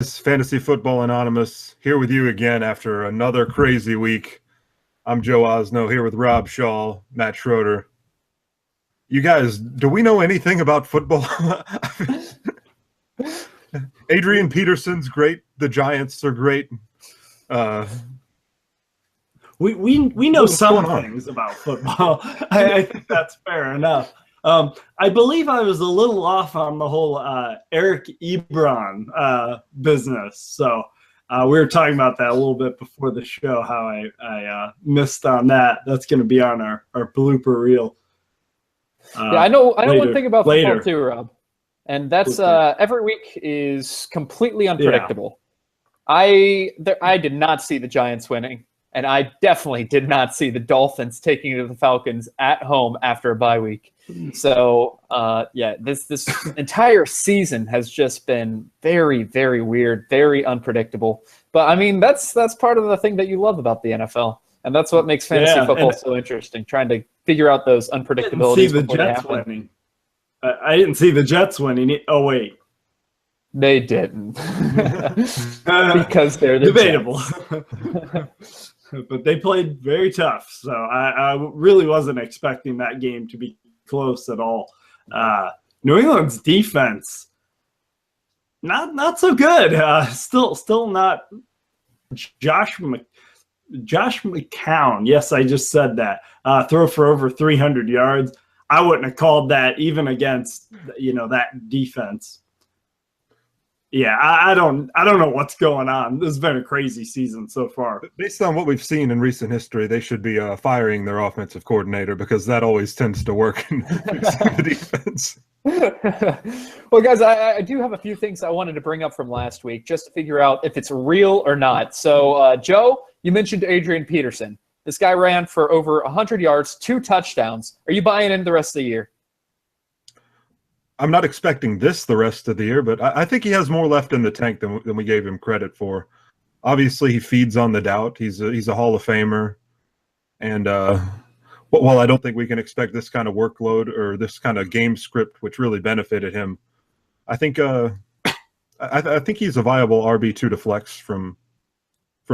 Fantasy Football Anonymous here with you again after another crazy week. I'm Joe Osno here with Rob Shaw, Matt Schroeder. You guys, do we know anything about football? Adrian Peterson's great. The Giants are great. We know some things about football. I think that's fair enough. I believe I was a little off on the whole Eric Ebron business. So we were talking about that a little bit before the show, how I missed on that. That's going to be on our blooper reel. I know one thing about football too, Rob. And that's every week is completely unpredictable. Yeah. I did not see the Giants winning. And I definitely did not see the Dolphins taking it to the Falcons at home after a bye week. So, this entire season has just been very, very weird, very unpredictable. But, I mean, that's part of the thing that you love about the NFL. And that's what makes fantasy football so interesting, trying to figure out those unpredictabilities. I didn't see the Jets winning. I didn't see the Jets winning. Oh, wait. They didn't. Because they're the debatable. But they played very tough, so I really wasn't expecting that game to be close at all. New England's defense, not so good. Still not. Josh McCown. Yes, I just said that. Throw for over 300 yards. I wouldn't have called that even against that defense. Yeah, I don't know what's going on. This has been a crazy season so far. Based on what we've seen in recent history, they should be firing their offensive coordinator because that always tends to work in the defense. Well, guys, I do have a few things I wanted to bring up from last week just to figure out if it's real or not. So, Joe, you mentioned Adrian Peterson. This guy ran for over 100 yards, 2 touchdowns. Are you buying in the rest of the year? I'm not expecting this the rest of the year, but I think he has more left in the tank than we gave him credit for. Obviously, he feeds on the doubt. He's a Hall of Famer. And while I don't think we can expect this kind of workload or this kind of game script, which really benefited him, I think I think he's a viable RB2 to flex from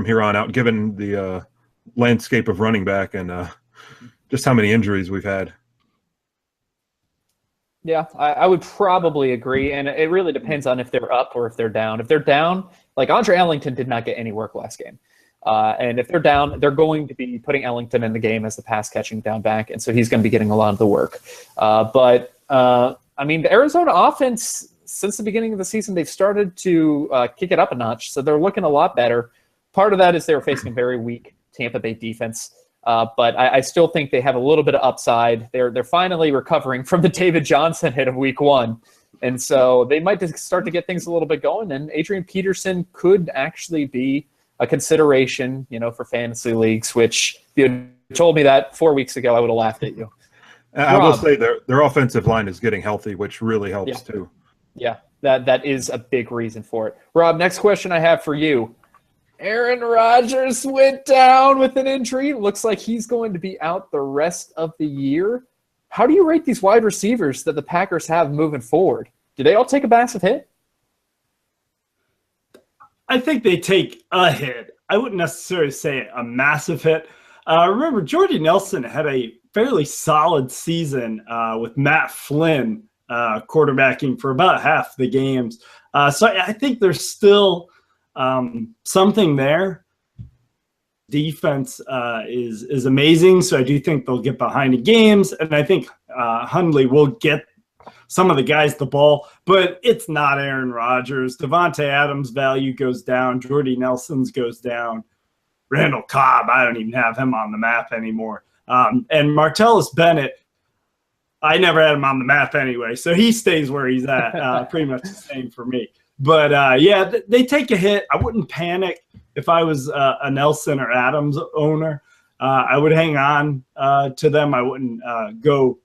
here on out, given the landscape of running back and just how many injuries we've had. Yeah, I would probably agree, and it really depends on if they're up or if they're down. If they're down, like Andre Ellington did not get any work last game. And if they're down, they're going to be putting Ellington in the game as the pass-catching down back, and so he's going to be getting a lot of the work. But I mean, the Arizona offense, since the beginning of the season, they've started to kick it up a notch, so they're looking a lot better. Part of that is they're facing a very weak Tampa Bay defense. But I still think they have a little bit of upside. They're finally recovering from the David Johnson hit of week 1. And so they might start to get things a little bit going. And Adrian Peterson could actually be a consideration, for fantasy leagues, which if you had told me that 4 weeks ago, I would have laughed at you. I will say their offensive line is getting healthy, which really helps too. Yeah, that is a big reason for it. Rob, next question I have for you. Aaron Rodgers went down with an injury. Looks like he's going to be out the rest of the year. How do you rate these wide receivers that the Packers have moving forward? Do they all take a massive hit? I think they take a hit. I wouldn't necessarily say a massive hit. Remember, Jordy Nelson had a fairly solid season with Matt Flynn quarterbacking for about half the games. So I think there's still something there. Defense is amazing, so I do think they'll get behind in games, and I think Hundley will get some of the guys the ball, but it's not Aaron Rodgers. Devontae Adams' value goes down. Jordy Nelson's goes down. Randall Cobb, I don't even have him on the map anymore. And Martellus Bennett, I never had him on the map anyway, so he stays where he's at. Pretty much the same for me. But, they take a hit. I wouldn't panic if I was a Nelson or Adams owner. I would hang on to them. I wouldn't go,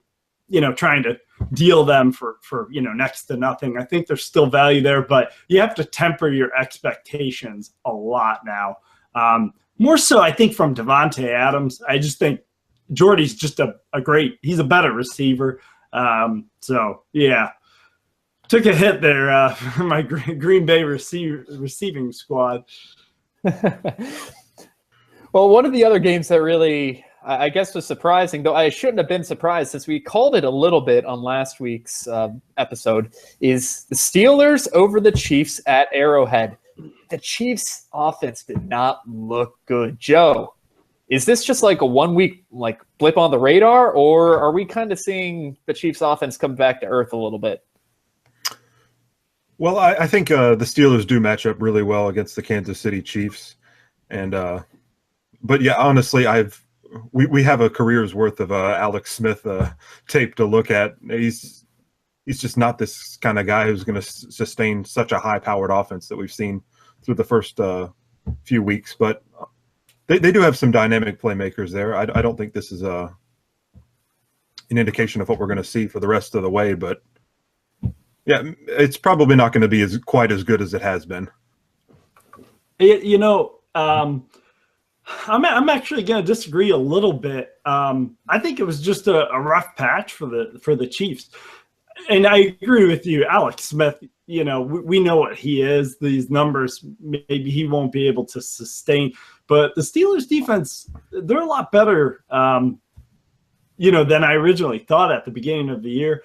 trying to deal them for next to nothing. I think there's still value there, but you have to temper your expectations a lot now. More so, I think, from Devontae Adams. I just think Jordy's just he's a better receiver. So, yeah. Took a hit there for my Green Bay receiving squad. Well, one of the other games that really, I guess, was surprising, though I shouldn't have been surprised since we called it a little bit on last week's episode, is the Steelers over the Chiefs at Arrowhead. The Chiefs' offense did not look good. Joe, is this just like a 1 week like blip on the radar, or are we kind of seeing the Chiefs' offense come back to earth a little bit? Well, I think the Steelers do match up really well against the Kansas City Chiefs, and but yeah, honestly, we have a career's worth of Alex Smith tape to look at. He's just not this kind of guy who's going to sustain such a high-powered offense that we've seen through the first few weeks. But they do have some dynamic playmakers there. I don't think this is an indication of what we're going to see for the rest of the way, but yeah, it's probably not going to be quite as good as it has been. You know, I'm actually going to disagree a little bit. I think it was just a rough patch for the Chiefs, and I agree with you, Alex Smith. You know, we know what he is. These numbers, maybe he won't be able to sustain. But the Steelers' defense, they're a lot better, you know, than I originally thought at the beginning of the year.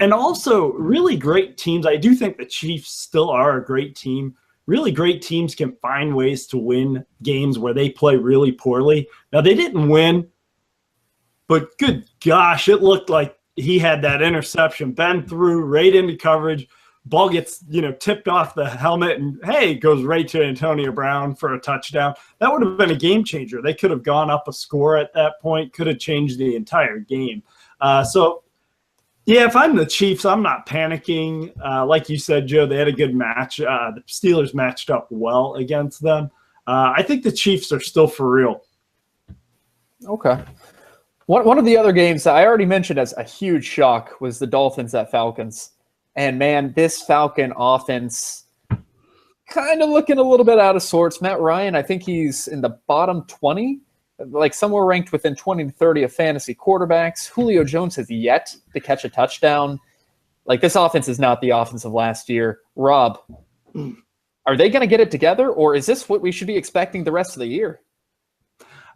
And also, really great teams. I do think the Chiefs still are a great team. Really great teams can find ways to win games where they play really poorly. Now, they didn't win, but good gosh, it looked like he had that interception. Ben threw right into coverage. Ball gets, you know, tipped off the helmet, and hey, goes right to Antonio Brown for a touchdown. That would have been a game changer. They could have gone up a score at that point, could have changed the entire game. So, yeah, if I'm the Chiefs, I'm not panicking. Like you said, Joe, they had a good match. The Steelers matched up well against them. I think the Chiefs are still for real. Okay. One of the other games that I already mentioned as a huge shock was the Dolphins at Falcons. And, man, this Falcon offense kind of looking a little bit out of sorts. Matt Ryan, I think he's in the bottom 20, like somewhere ranked within 20 to 30 of fantasy quarterbacks. Julio Jones has yet to catch a touchdown. Like, this offense is not the offense of last year. Rob, are they going to get it together, or is this what we should be expecting the rest of the year?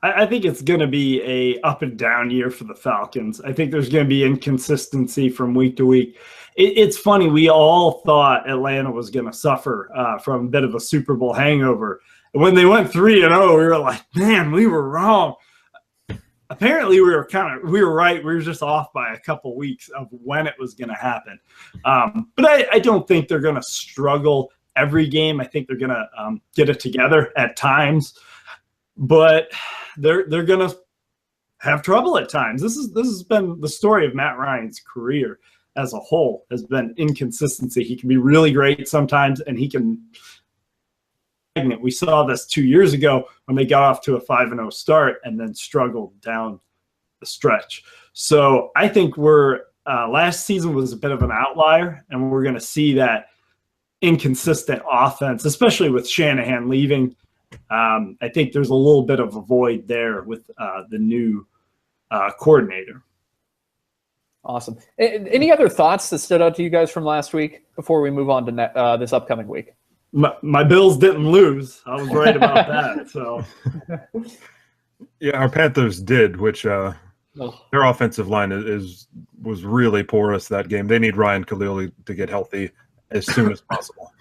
I think it's going to be a up and down year for the Falcons. I think there's going to be inconsistency from week to week. It's funny. We all thought Atlanta was going to suffer from a bit of a Super Bowl hangover. And when they went 3-0, we were like, man, we were wrong. Apparently, we were right. We were just off by a couple weeks of when it was going to happen. But I don't think they're going to struggle every game. I think they're going to get it together at times. But they're going to have trouble at times. This has been the story of Matt Ryan's career as a whole, has been inconsistency. He can be really great sometimes, and he can. We saw this 2 years ago when they got off to a 5-0 start and then struggled down the stretch. So I think last season was a bit of an outlier, and we're going to see that inconsistent offense, especially with Shanahan leaving. I think there's a little bit of a void there with the new coordinator. Awesome. Any other thoughts that stood out to you guys from last week before we move on to this upcoming week? My Bills didn't lose. I was right about that. So, yeah, our Panthers did, which their offensive line was really porous that game. They need Ryan Khalil to get healthy as soon as possible.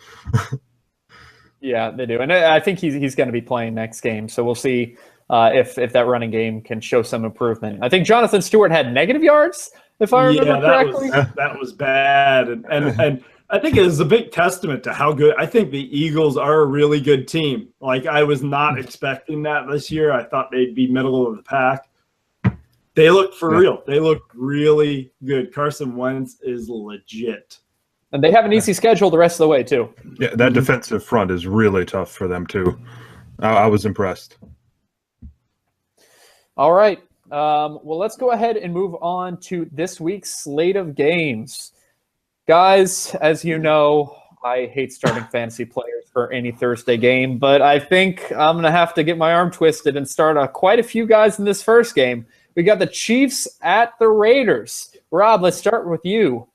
Yeah, they do, and I think he's going to be playing next game. So we'll see if that running game can show some improvement. I think Jonathan Stewart had negative yards, if I remember correctly. That was bad, and I think it is a big testament to how good. I think the Eagles are a really good team. Like, I was not expecting that this year. I thought they'd be middle of the pack. They look for real. They look really good. Carson Wentz is legit. And they have an easy schedule the rest of the way, too. Yeah, that defensive front is really tough for them, too. I was impressed. All right. Well, let's go ahead and move on to this week's slate of games. Guys, as you know, I hate starting fantasy players for any Thursday game, but I think I'm going to have to get my arm twisted and start quite a few guys in this first game. We got the Chiefs at the Raiders. Rob, let's start with you.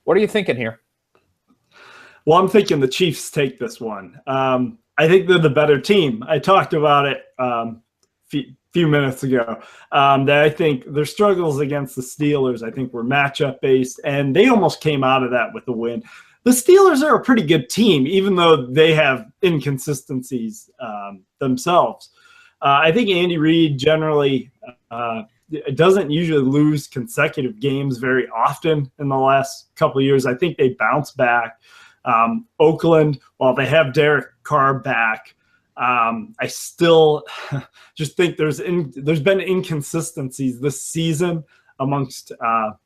What are you thinking here? Well, I'm thinking the Chiefs take this one. I think they're the better team. I talked about it few minutes ago, that I think their struggles against the Steelers, I think, were matchup based, and they almost came out of that with a win. The Steelers are a pretty good team, even though they have inconsistencies themselves. I think Andy Reid generally doesn't usually lose consecutive games very often in the last couple of years. I think they bounce back. Oakland, while they have Derek Carr back, I still just think there's been inconsistencies this season amongst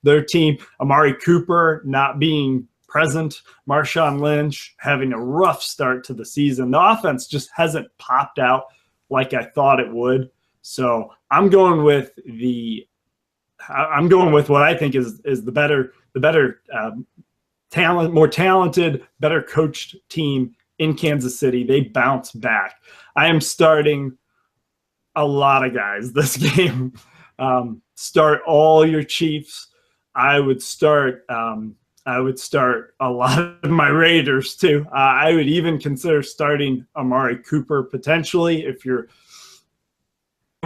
their team. Amari Cooper not being present, Marshawn Lynch having a rough start to the season. The offense just hasn't popped out like I thought it would. So I'm going with what I think is the better talent, more talented, better coached team in Kansas City. They bounce back. I am starting a lot of guys this game. Start all your Chiefs. I would start a lot of my Raiders too. I would even consider starting Amari Cooper potentially if you're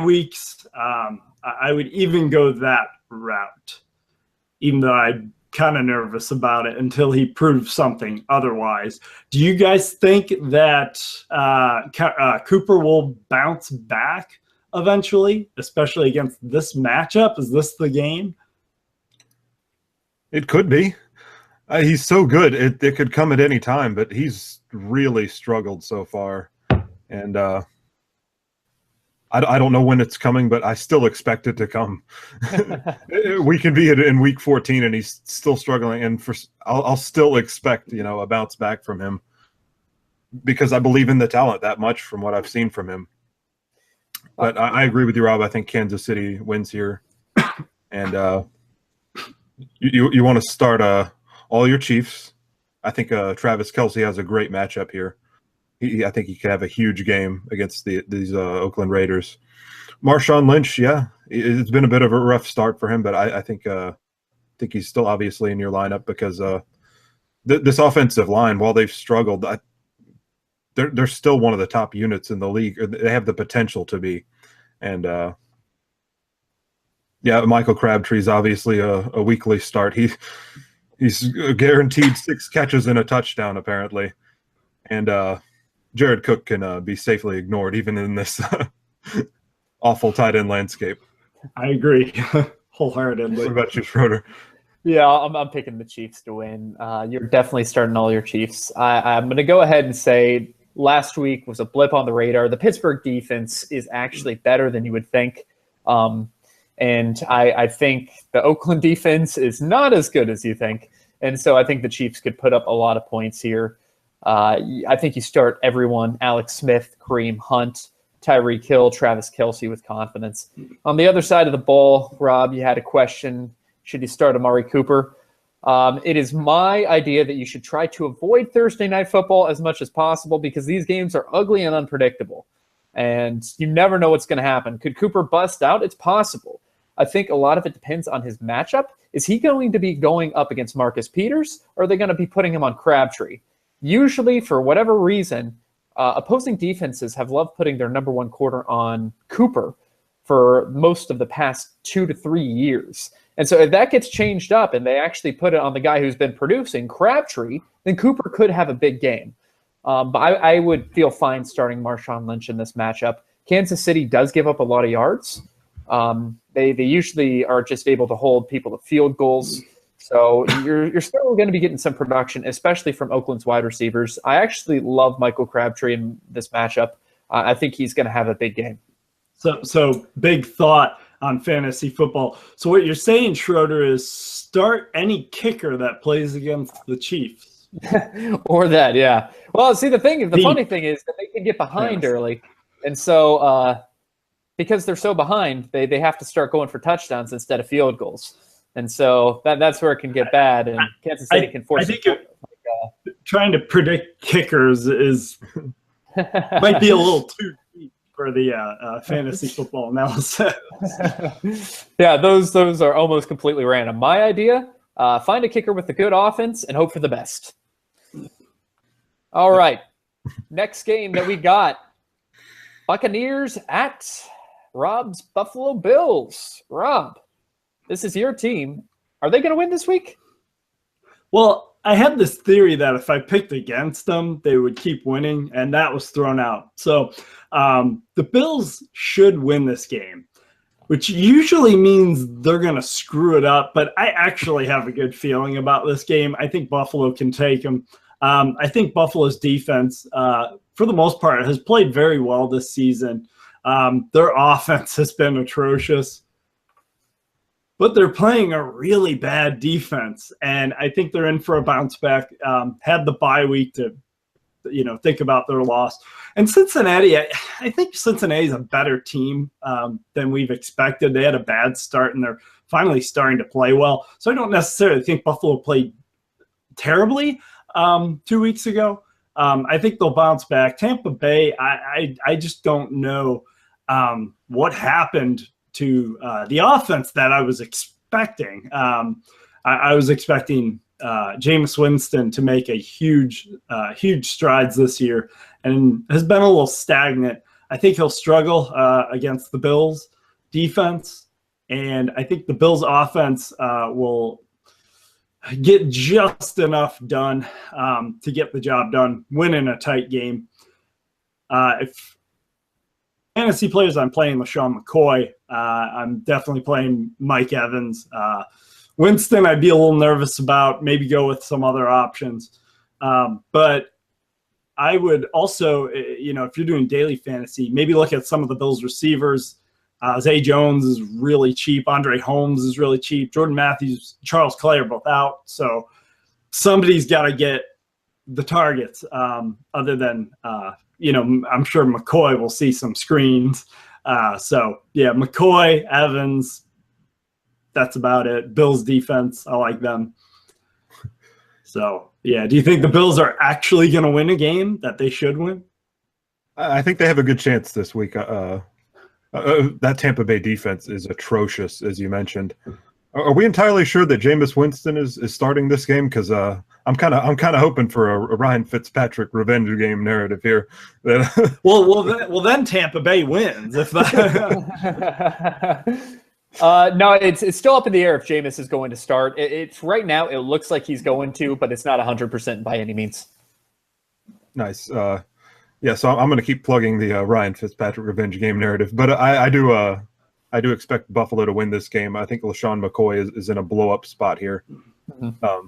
weeks. I would even go that route, even though I'm kind of nervous about it until he proves something otherwise. Do you guys think that Cooper will bounce back eventually, especially against this matchup? Is this the game? It could be. He's so good. It could come at any time, but he's really struggled so far. And I don't know when it's coming, but I still expect it to come. We can be in week 14 and he's still struggling. And I'll still expect, a bounce back from him because I believe in the talent that much from what I've seen from him. But I agree with you, Rob. I think Kansas City wins here. And you want to start all your Chiefs. I think Travis Kelce has a great matchup here. I think he could have a huge game against these Oakland Raiders. Marshawn Lynch, yeah, it's been a bit of a rough start for him, but I think he's still obviously in your lineup because this offensive line, while they've struggled, they're still one of the top units in the league. Or they have the potential to be, and Michael Crabtree's obviously a weekly start. He's guaranteed 6 catches and a touchdown apparently, and Jared Cook can be safely ignored even in this awful tight end landscape. I agree wholeheartedly. What about you, Schroeder? Yeah, I'm picking the Chiefs to win. You're definitely starting all your Chiefs. I'm going to go ahead and say last week was a blip on the radar. The Pittsburgh defense is actually better than you would think. And I think the Oakland defense is not as good as you think. And so I think the Chiefs could put up a lot of points here. I think you start everyone, Alex Smith, Kareem Hunt, Tyreek Hill, Travis Kelce with confidence. On the other side of the ball, Rob, you had a question. Should you start Amari Cooper? It is my idea that you should try to avoid Thursday night football as much as possible because these games are ugly and unpredictable. And you never know what's going to happen. Could Cooper bust out? It's possible. I think a lot of it depends on his matchup. Is he going to be going up against Marcus Peters, or are they going to be putting him on Crabtree? Usually, for whatever reason, opposing defenses have loved putting their number one corner on Cooper for most of the past 2 to 3 years. And so if that gets changed up and they actually put it on the guy who's been producing, Crabtree, then Cooper could have a big game. But I would feel fine starting Marshawn Lynch in this matchup. Kansas City does give up a lot of yards. They usually are just able to hold people to field goals. So you're still going to be getting some production, especially from Oakland's wide receivers. I actually love Michael Crabtree in this matchup. I think he's going to have a big game. So big thought on fantasy football. So what you're saying, Schroeder, is start any kicker that plays against the Chiefs. Or that, yeah. Well, see, the funny thing is that they can get behind early. And so because they're so behind, they have to start going for touchdowns instead of field goals. And so that's where it can get bad, and Kansas City can force it. I think trying to predict kickers might be a little too deep for the fantasy football analysis. Yeah, those are almost completely random. My idea, find a kicker with a good offense and hope for the best. All right. Next game that we got, Buccaneers at Rob's Buffalo Bills. Rob, this is your team. Are they going to win this week? Well, I had this theory that if I picked against them, they would keep winning, and that was thrown out. So the Bills should win this game, which usually means they're going to screw it up. But I actually have a good feeling about this game. I think Buffalo can take them. I think Buffalo's defense, for the most part, has played very well this season. Their offense has been atrocious, but they're playing a really bad defense, and I think they're in for a bounce back. Had the bye week to, think about their loss. And Cincinnati, I think Cincinnati is a better team than we've expected. They had a bad start, and they're finally starting to play well. So I don't necessarily think Buffalo played terribly 2 weeks ago. I think they'll bounce back. Tampa Bay, I just don't know what happened to the offense that I was expecting. I was expecting Jameis Winston to make a huge strides this year, and has been a little stagnant. I think he'll struggle against the Bills defense, and I think the Bills offense will get just enough done to get the job done, win in a tight game. If fantasy players, I'm playing LaShawn McCoy. I'm definitely playing Mike Evans. Winston, I'd be a little nervous about, maybe go with some other options. But I would also, if you're doing daily fantasy, maybe look at some of the Bills receivers. Zay Jones is really cheap. Andre Holmes is really cheap. Jordan Matthews, Charles Clay are both out. So somebody's got to get the targets other than, I'm sure McCoy will see some screens. McCoy, Evans, that's about it. Bills defense, I like them. So, do you think the Bills are actually going to win a game that they should win? I think they have a good chance this week. That Tampa Bay defense is atrocious, as you mentioned. Are we entirely sure that Jameis Winston is starting this game? Because I'm kind of hoping for a Ryan Fitzpatrick revenge game narrative here. well, then Tampa Bay wins. If that. No, it's still up in the air if Jameis is going to start. It's right now. It looks like he's going to, but it's not 100% by any means. Nice. So I'm going to keep plugging the Ryan Fitzpatrick revenge game narrative, but I do expect Buffalo to win this game. I think LaShawn McCoy is in a blow up spot here. Mm-hmm.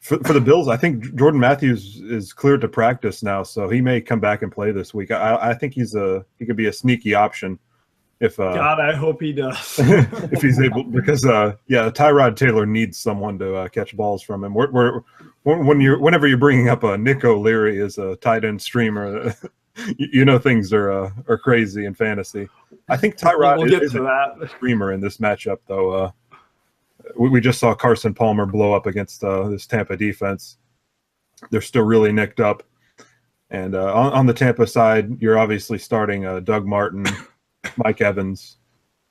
For the Bills, I think Jordan Matthews is cleared to practice now, so he may come back and play this week. I think he could be a sneaky option. If God, I hope he does. if he's able, because Tyrod Taylor needs someone to catch balls from him. Whenever you're bringing up Nick O'Leary as a tight end streamer, things are crazy in fantasy. I think Tyrod is a streamer in this matchup, though. We just saw Carson Palmer blow up against this Tampa defense. They're still really nicked up, and on the Tampa side, you're obviously starting Doug Martin, Mike Evans,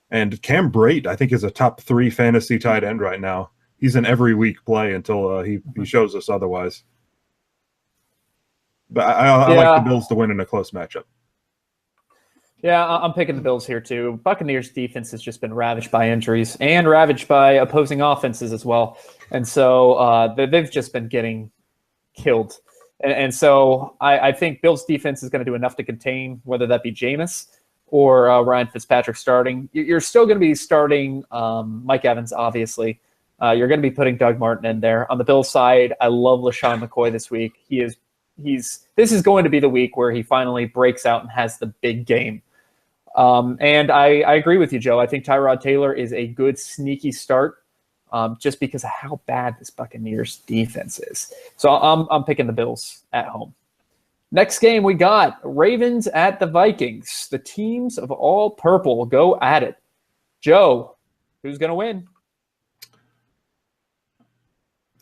and Cam Brate, I think, is a top 3 fantasy tight end right now. He's an every week play until he shows us otherwise. But I like the Bills to win in a close matchup. Yeah, I'm picking the Bills here too. Buccaneers defense has just been ravaged by injuries and ravaged by opposing offenses as well. And so they've just been getting killed. And so I think Bills defense is going to do enough to contain, whether that be Jameis or Ryan Fitzpatrick starting. You're still going to be starting Mike Evans, obviously. You're going to be putting Doug Martin in there. On the Bills side, I love LaShawn McCoy this week. This is going to be the week where he finally breaks out and has the big game. And I agree with you, Joe. I think Tyrod Taylor is a good sneaky start just because of how bad this Buccaneers defense is. So I'm picking the Bills at home. Next game we got Ravens at the Vikings. The teams of all purple go at it. Joe, who's going to win?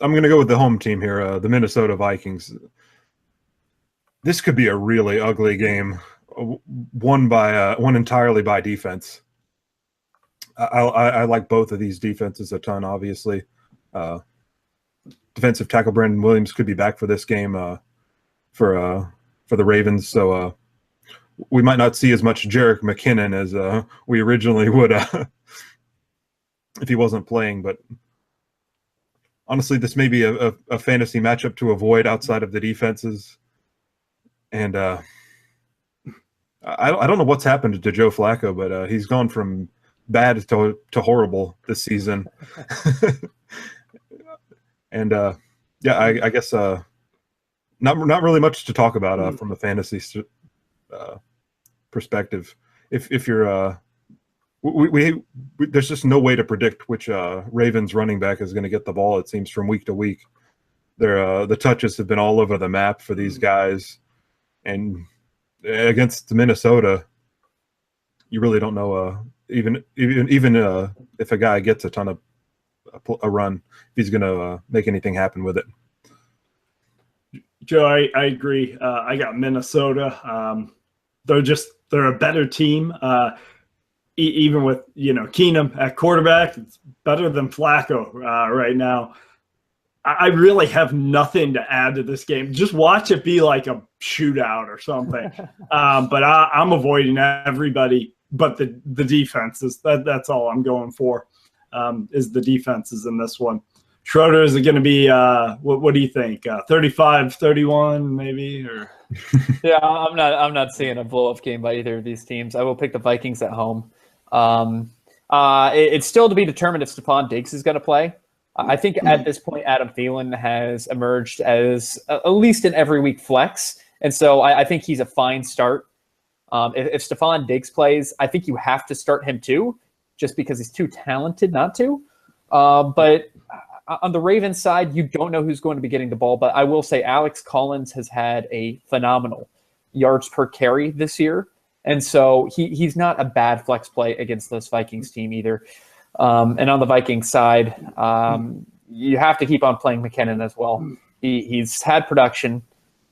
I'm going to go with the home team here, the Minnesota Vikings. This could be a really ugly game, won entirely by defense. I like both of these defenses a ton, obviously. Defensive tackle Brandon Williams could be back for this game. for the Ravens. So we might not see as much Jerick McKinnon as we originally would if he wasn't playing. But honestly, this may be a fantasy matchup to avoid outside of the defenses. And I don't know what's happened to Joe Flacco, but he's gone from bad to horrible this season. And yeah, I guess not really much to talk about from a fantasy perspective. If you're there's just no way to predict which Ravens running back is going to get the ball. It seems from week to week, the touches have been all over the map for these guys, and against Minnesota, you really don't know. Even if a guy gets a ton of a run, if he's going to make anything happen with it. Joe, I agree. I got Minnesota. They're a better team. Even with Keenum at quarterback, it's better than Flacco right now. I really have nothing to add to this game. Just watch it be like a shootout or something. But I'm avoiding everybody but the defenses. That's all I'm going for. Is the defenses in this one. Schroeder, is it going to be what do you think? 35-31 maybe, or? Yeah, I'm not seeing a blow-up game by either of these teams. I will pick the Vikings at home. It's still to be determined if Stephon Diggs is going to play. I think at this point, Adam Thielen has emerged as at least an every week flex, and so I think he's a fine start. If Stephon Diggs plays, I think you have to start him too, just because he's too talented not to. But on the Ravens side, you don't know who's going to be getting the ball, but I will say Alex Collins has had a phenomenal yards per carry this year. And so he's not a bad flex play against this Vikings team either. And on the Vikings side, you have to keep on playing McKinnon as well. He's had production.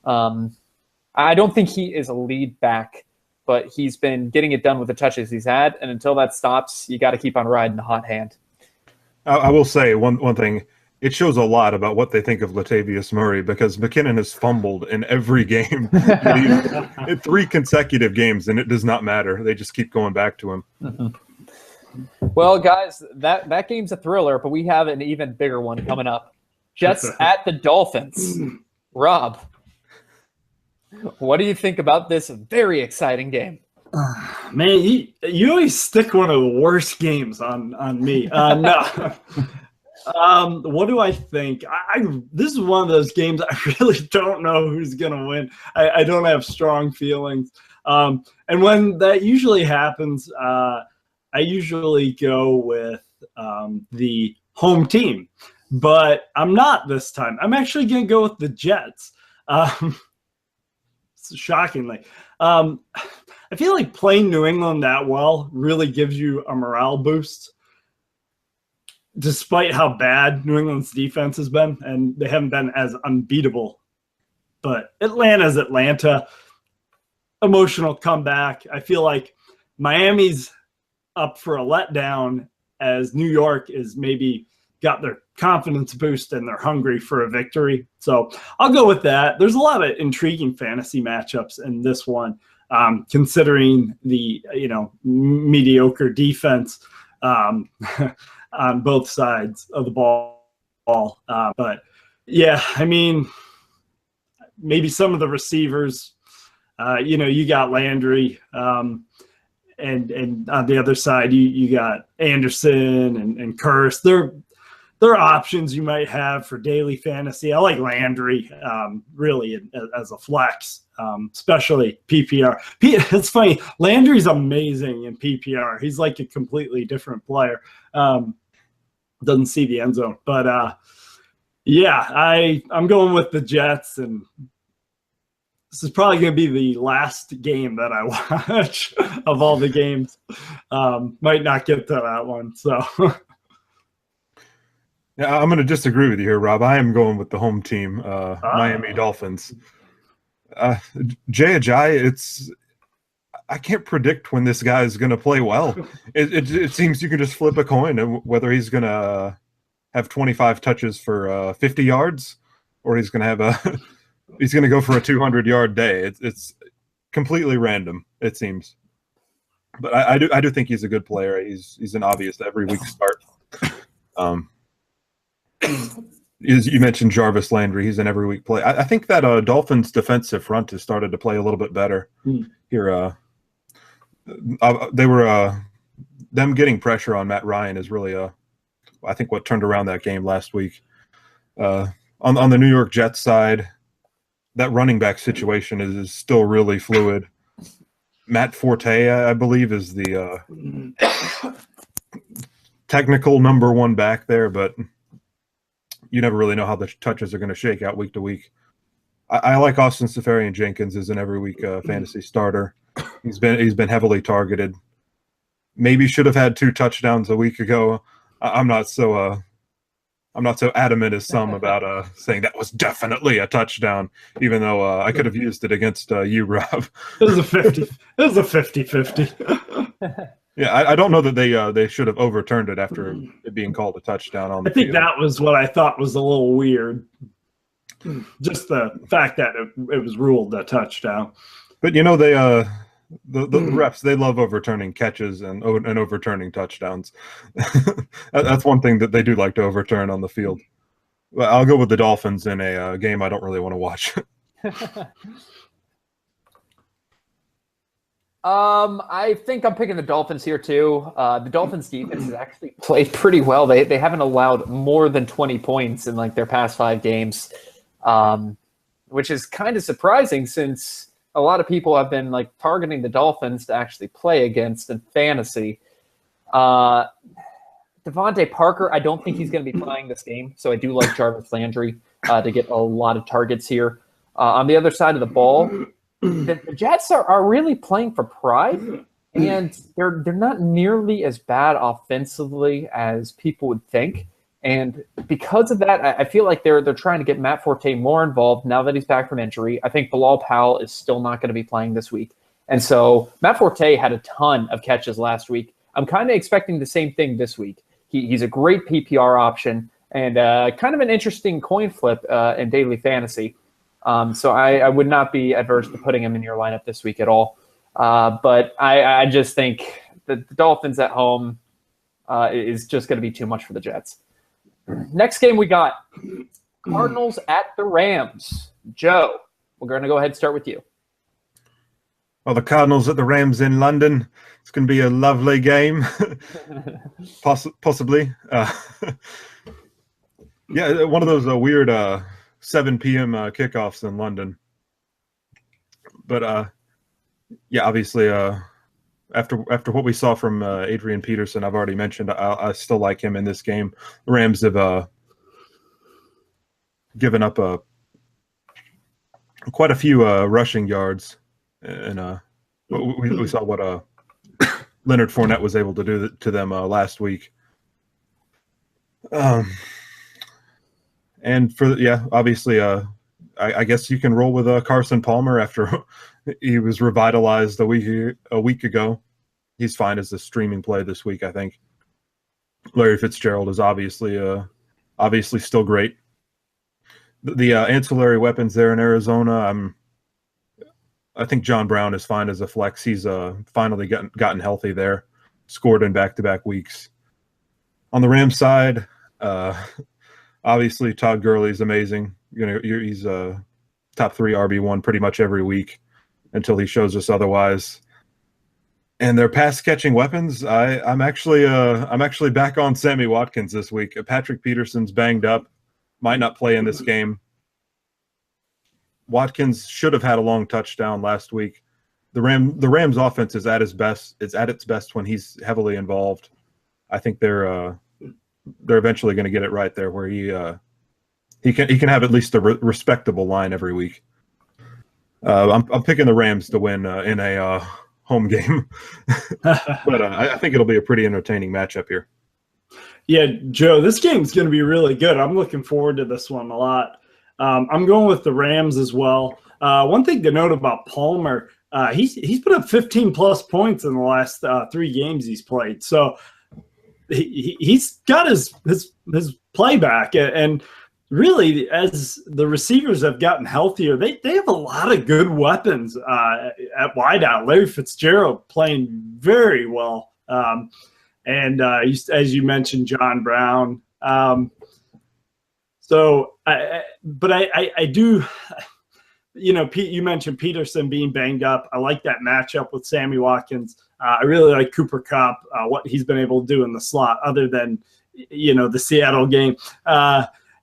I don't think he is a lead back, but he's been getting it done with the touches he's had. And until that stops, you got to keep on riding the hot hand. I will say one thing. It shows a lot about what they think of Latavius Murray, because McKinnon has fumbled in every game in 3 consecutive games, and it does not matter. They just keep going back to him. Mm-hmm. Well, guys, that game's a thriller, but we have an even bigger one coming up. Jets at the Dolphins. Rob, what do you think about this very exciting game? Man, you always stick one of the worst games on me. No. What do I think? This is one of those games I really don't know who's going to win. I don't have strong feelings. And when that usually happens, I usually go with the home team. But I'm not this time. I'm actually going to go with the Jets. Shockingly. I feel like playing New England that well really gives you a morale boost, despite how bad New England's defense has been, and they haven't been as unbeatable. But Atlanta's Atlanta. Emotional comeback. I feel like Miami's up for a letdown, as New York is maybe got their confidence boost and they're hungry for a victory. So I'll go with that. There's a lot of intriguing fantasy matchups in this one, considering the mediocre defense on both sides of the ball. But yeah, I mean, maybe some of the receivers, you got Landry, and on the other side, you got Anderson and Curse. There are options you might have for daily fantasy. I like Landry really as a flex, especially PPR. It's funny. Landry's amazing in PPR. He's like a completely different player. Doesn't see the end zone. But, yeah, I'm going with the Jets, and this is probably going to be the last game that I watch of all the games. Might not get to that one, so... Yeah, I'm going to disagree with you here, Rob. I am going with the home team, Miami Dolphins. Jay Ajayi, I can't predict when this guy is going to play well. It seems you can just flip a coin whether he's going to have 25 touches for 50 yards, or he's going to have he's going to go for a 200-yard day. It's completely random, it seems. But I do think he's a good player. He's an obvious every week start. You mentioned Jarvis Landry. He's an every week play. I think that Dolphins defensive front has started to play a little bit better here. They were them getting pressure on Matt Ryan is really I think what turned around that game last week. On the New York Jets side, that running back situation is still really fluid. Matt Forte, I believe, is the technical number one back there, but you never really know how the touches are going to shake out week to week. I like Austin Seferian-Jenkins as an every week fantasy starter. He's been heavily targeted. Maybe should have had 2 touchdowns a week ago. I'm not so adamant as some about saying that was definitely a touchdown, even though I could have used it against you, Rob. It was a 50. It was a 50-50. Yeah, I don't know that they should have overturned it after it being called a touchdown on the I think field. that was what I thought was a little weird. Just the fact that it was ruled a touchdown. But they the refs, they love overturning catches and overturning touchdowns. That's one thing that they do like to overturn on the field. Well, I'll go with the Dolphins in a game I don't really want to watch. I think I'm picking the Dolphins here too. The Dolphins defense has actually played pretty well. They haven't allowed more than 20 points in like their past 5 games, which is kind of surprising since a lot of people have been like targeting the Dolphins to actually play against in fantasy. Devontae Parker, I don't think he's going to be playing this game, so I do like Jarvis Landry to get a lot of targets here. On the other side of the ball, the Jets are really playing for pride, and they're not nearly as bad offensively as people would think. And because of that, I feel like they're trying to get Matt Forte more involved now that he's back from injury. I think Bilal Powell is still not going to be playing this week. And so Matt Forte had a ton of catches last week. I'm kind of expecting the same thing this week. He's a great PPR option and kind of an interesting coin flip in daily fantasy. So I would not be adverse to putting him in your lineup this week at all. But I just think the Dolphins at home is just going to be too much for the Jets. Next game we got Cardinals at the Rams. Joe, we're going to go ahead and start with you. Well, the Cardinals at the Rams in London. It's going to be a lovely game, possibly. Yeah, one of those weird 7 p.m. Kickoffs in London. But yeah, obviously, after what we saw from Adrian Peterson, I've already mentioned, I still like him in this game. The Rams have given up quite a few rushing yards, and we saw what Leonard Fournette was able to do to them last week. And obviously, I guess you can roll with Carson Palmer after he was revitalized a week ago. He's fine as a streaming play this week, I think. Larry Fitzgerald is obviously still great. The ancillary weapons there in Arizona, I think John Brown is fine as a flex. He's finally gotten healthy there, scored in back-to-back weeks. On the Rams side, obviously Todd Gurley is amazing. He's a top 3 RB1 pretty much every week until he shows us otherwise. And their pass catching weapons, I'm actually back on Sammy Watkins this week. Patrick Peterson's banged up, might not play in this game. Watkins should have had a long touchdown last week. The Rams offense is at its best. It's at its best when he's heavily involved. I think they're eventually going to get it right there, where he can have at least a respectable line every week. I'm picking the Rams to win in a home game, but I think it'll be a pretty entertaining matchup here. Yeah, Joe, this game's going to be really good. I'm looking forward to this one a lot. I'm going with the Rams as well. One thing to note about Palmer, he's put up 15-plus points in the last 3 games he's played. So he's got his play back. And really, as the receivers have gotten healthier, they have a lot of good weapons at wideout. Larry Fitzgerald playing very well. And as you mentioned, John Brown. But I do, Pete, you mentioned Peterson being banged up. I like that matchup with Sammy Watkins. I really like Cooper Kupp, what he's been able to do in the slot, other than, the Seattle game.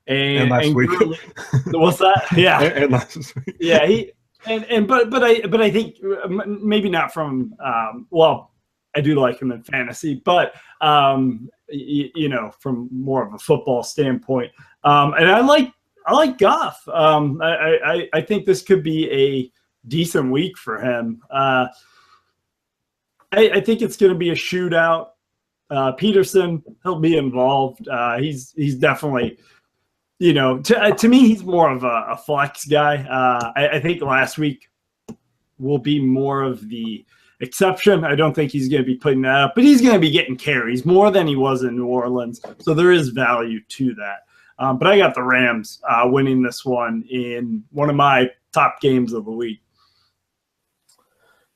And last week. What's that? Yeah. and last week. Yeah. But I think maybe not from, I do like him in fantasy, but from more of a football standpoint. And I like Goff. I think this could be a decent week for him. I think it's going to be a shootout. Peterson, he'll be involved. He's definitely, to me, he's more of a flex guy. I think last week will be more of the exception. I don't think he's going to be putting that up, but he's going to be getting carries more than he was in New Orleans. So there is value to that. But I got the Rams winning this one in one of my top games of the week.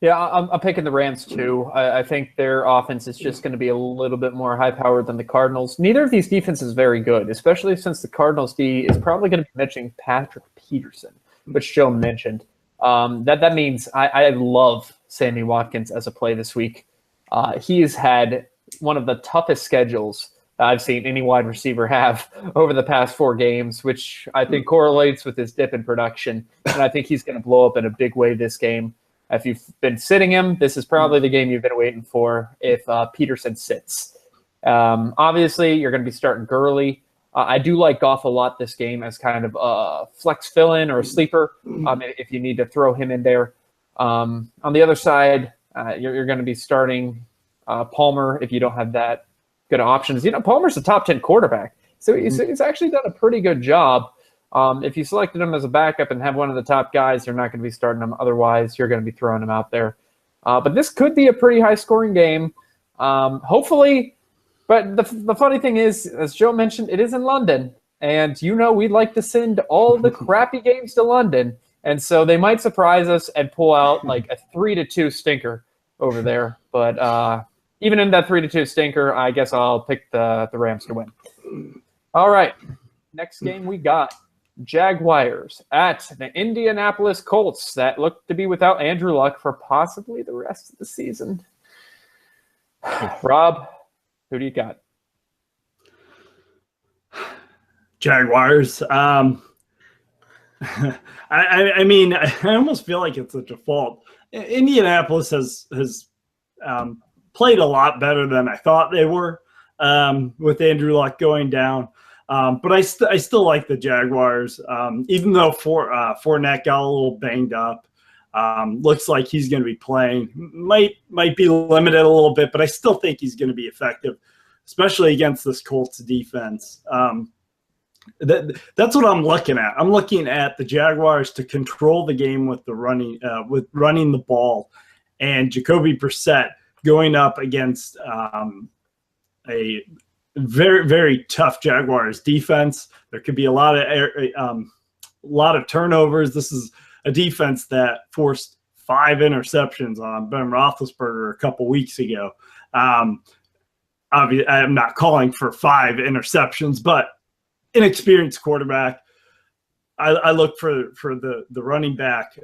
Yeah, I'm picking the Rams too. I think their offense is just going to be a little bit more high-powered than the Cardinals. Neither of these defenses is very good, especially since the Cardinals D is probably going to be mentioning Patrick Peterson, which Joe mentioned. That means I love Sammy Watkins as a play this week. He has had one of the toughest schedules I've seen any wide receiver have over the past 4 games, which I think correlates with his dip in production. And I think he's going to blow up in a big way this game. If you've been sitting him, this is probably the game you've been waiting for if Peterson sits. Obviously, you're going to be starting Gurley. I do like Goff a lot this game as kind of a flex fill-in or a sleeper if you need to throw him in there. On the other side, you're going to be starting Palmer if you don't have that good options. Palmer's a top 10 quarterback, so he's actually done a pretty good job. If you selected him as a backup and have one of the top guys, you're not going to be starting him. Otherwise, you're going to be throwing him out there. But this could be a pretty high-scoring game. Hopefully, but the funny thing is, as Joe mentioned, it is in London. And we'd like to send all the crappy games to London. And so they might surprise us and pull out like a 3-2 stinker over there. But even in that 3-2 stinker, I guess I'll pick the Rams to win. All right. Next game we got Jaguars at the Indianapolis Colts that look to be without Andrew Luck for possibly the rest of the season. Rob, who do you got? Jaguars. I mean, I almost feel like it's a default. Indianapolis has played a lot better than I thought they were with Andrew Luck going down. But I still like the Jaguars, even though Fournette got a little banged up. Looks like he's going to be playing. Might be limited a little bit, but I still think he's going to be effective, especially against this Colts defense. That's what I'm looking at. I'm looking at the Jaguars to control the game with running the ball, and Jacoby Brissett going up against a very, very tough Jaguars defense. There could be a lot of turnovers. This is a defense that forced 5 interceptions on Ben Roethlisberger a couple weeks ago. Obviously, I'm not calling for 5 interceptions, but inexperienced quarterback. I look for the running back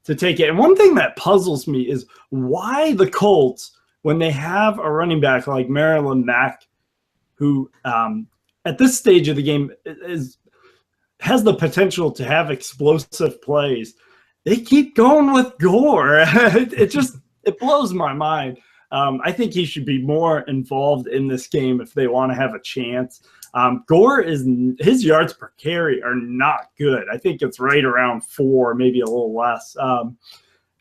to take it. And one thing that puzzles me is why the Colts, when they have a running back like Maryland Mack, who at this stage of the game has the potential to have explosive plays, they keep going with Gore. It blows my mind. I think he should be more involved in this game if they want to have a chance. Gore his yards per carry are not good. I think it's right around 4, maybe a little less.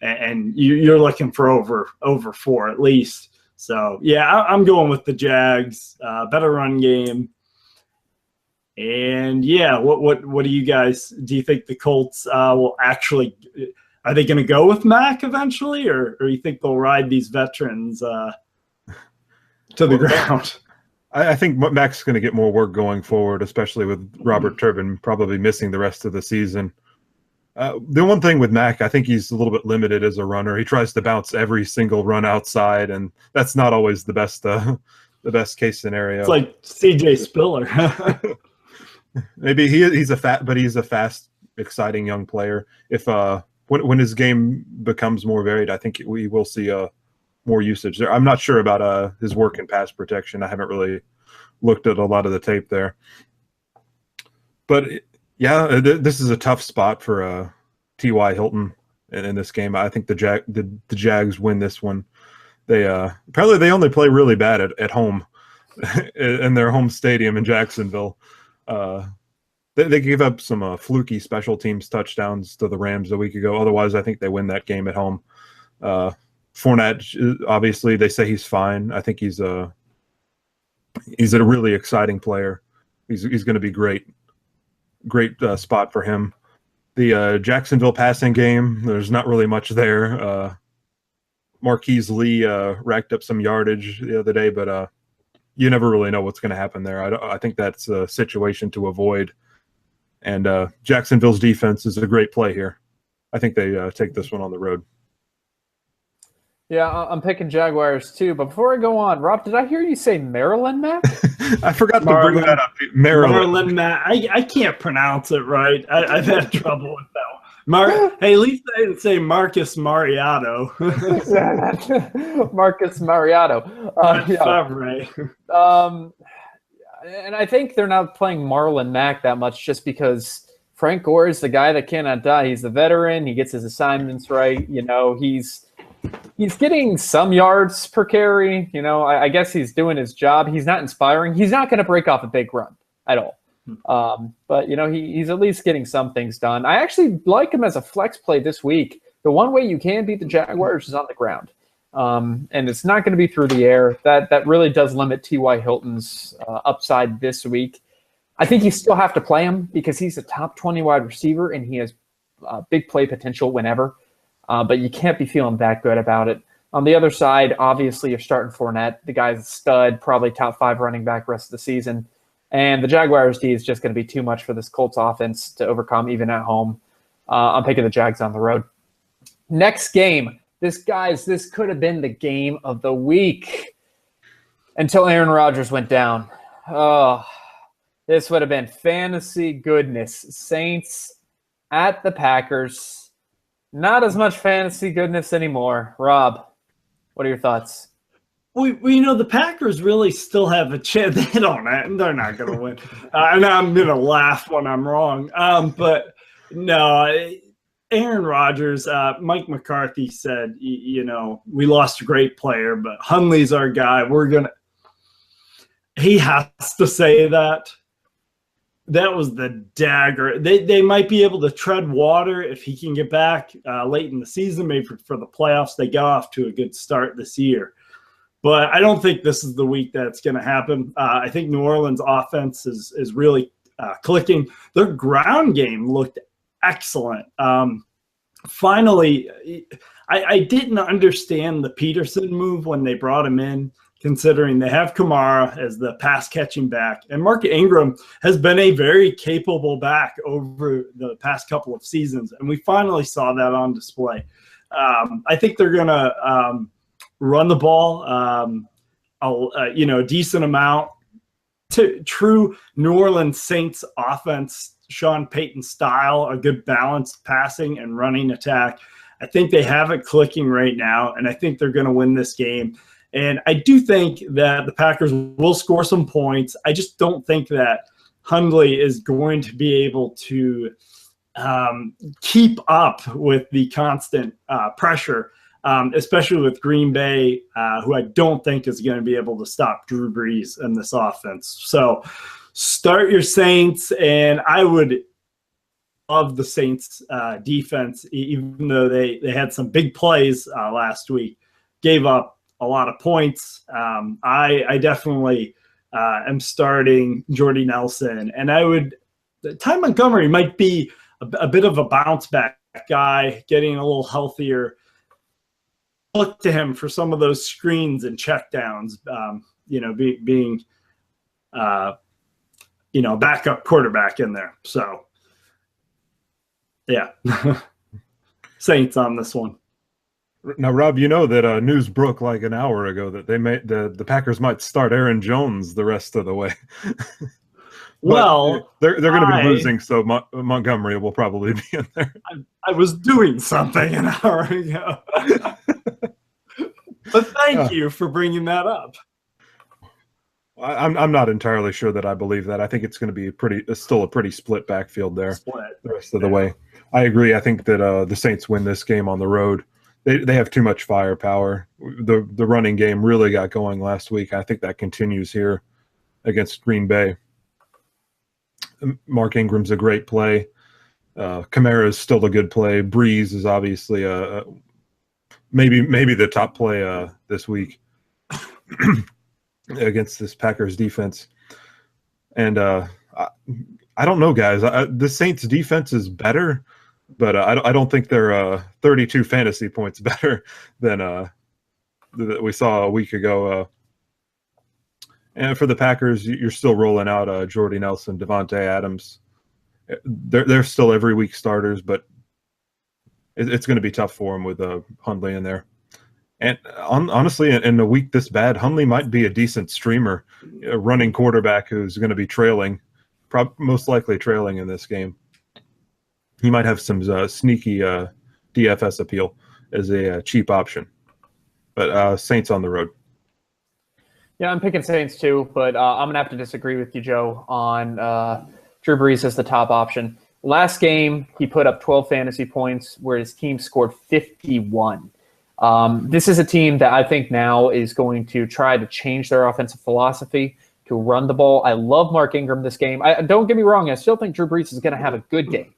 And you're looking for over 4 at least. So yeah, I'm going with the Jags. Better run game. And yeah, what do you guys? Do you think the Colts will actually? Are they going to go with Mack eventually, or you think they'll ride these veterans to the ground? I think Mac's going to get more work going forward, especially with Robert Turbin probably missing the rest of the season. The one thing with Mac, I think he's a little bit limited as a runner. He tries to bounce every single run outside, and that's not always the best case scenario. It's like CJ Spiller. Maybe he's a fast, exciting young player. If when his game becomes more varied, I think we will see more usage there. I'm not sure about his work in pass protection. I haven't really looked at a lot of the tape there, but yeah, this is a tough spot for T.Y. Hilton in this game. I think the Jags win this one. They apparently they only play really bad at home in their home stadium in Jacksonville. They gave up some fluky special teams touchdowns to the Rams a week ago. Otherwise, I think they win that game at home. Fournette, obviously, they say he's fine. I think he's a really exciting player. He's going to be great spot for him. The Jacksonville passing game, there's not really much there. Marquise Lee racked up some yardage the other day, but you never really know what's going to happen there. I think that's a situation to avoid. And Jacksonville's defense is a great play here. I think they take this one on the road. Yeah, I'm picking Jaguars too. But before I go on, Rob, did I hear you say Maryland, Mac? I forgot to bring that up. Maryland, Matt. I can't pronounce it right. I've had trouble with that one. Hey, at least I didn't say Marcus Mariotto. Marcus Mariotto. Right. And I think they're not playing Marlon Mack that much just because Frank Gore is the guy that cannot die. He's the veteran. He gets his assignments right. You know, he's getting some yards per carry. You know, I guess he's doing his job. He's not inspiring. He's not going to break off a big run at all. But, you know, he's at least getting some things done. I actually like him as a flex play this week. The one way you can beat the Jaguars is on the ground. And it's not going to be through the air. That really does limit T.Y. Hilton's upside this week. I think you still have to play him because he's a top 20 wide receiver and he has big play potential whenever. But you can't be feeling that good about it. On the other side, obviously you're starting Fournette. The guy's a stud, probably top 5 running back rest of the season. And the Jaguars D is just going to be too much for this Colts offense to overcome even at home. I'm picking the Jags on the road. Next game. This could have been the game of the week until Aaron Rodgers went down. Oh, this would have been fantasy goodness. Saints at the Packers. Not as much fantasy goodness anymore. Rob, what are your thoughts? Well, you know, the Packers really still have a chance. They're not going to win. And I'm going to laugh when I'm wrong. But no, Aaron Rodgers, Mike McCarthy said, you know, we lost a great player, but Hundley's our guy. He has to say that. That was the dagger. They might be able to tread water if he can get back late in the season, maybe for the playoffs. They got off to a good start this year. But I don't think this is the week that's going to happen. I think New Orleans' offense is really clicking. Their ground game looked excellent. Finally, I didn't understand the Peterson move when they brought him in, considering they have Kamara as the pass-catching back. And Mark Ingram has been a very capable back over the past couple of seasons, and we finally saw that on display. I think they're going to run the ball, a decent amount. True New Orleans Saints offense, Sean Payton style, a good balanced passing and running attack. I think they have it clicking right now, and I think they're going to win this game. And I do think that the Packers will score some points. I just don't think that Hundley is going to be able to keep up with the constant pressure, especially with Green Bay, who I don't think is going to be able to stop Drew Brees in this offense. So start your Saints, and I would love the Saints defense, even though they had some big plays last week, gave up a lot of points. I definitely am starting Jordy Nelson, and Ty Montgomery might be a bit of a bounce back guy, getting a little healthier. Look to him for some of those screens and checkdowns, being backup quarterback in there. So, yeah, Saints on this one. Now, Rob, you know that news broke like an hour ago that the Packers might start Aaron Jones the rest of the way. Well, they're going to be losing, so Montgomery will probably be in there. I was doing something an hour ago. But thank you for bringing that up. I'm not entirely sure that I believe that. I think it's going to be still a pretty split backfield there the rest of the way. I agree. I think that the Saints win this game on the road. They have too much firepower. The running game really got going last week. I think that continues here against Green Bay. Mark Ingram's a great play. Kamara is still a good play. Breeze is obviously maybe the top play this week against this Packers defense. And I don't know, guys. The Saints defense is better, but I don't think they're 32 fantasy points better than that we saw a week ago. And for the Packers, you're still rolling out Jordy Nelson, Devontae Adams. They're still every week starters, but it's going to be tough for them with Hundley in there. And honestly, in a week this bad, Hundley might be a decent streamer, a running quarterback who's going to be trailing, most likely trailing in this game. He might have some sneaky DFS appeal as a cheap option. But Saints on the road. Yeah, I'm picking Saints too, but I'm going to have to disagree with you, Joe, on Drew Brees as the top option. Last game, he put up 12 fantasy points, where his team scored 51. This is a team that I think now is going to try to change their offensive philosophy to run the ball. I love Mark Ingram this game. Don't get me wrong, I still think Drew Brees is going to have a good game,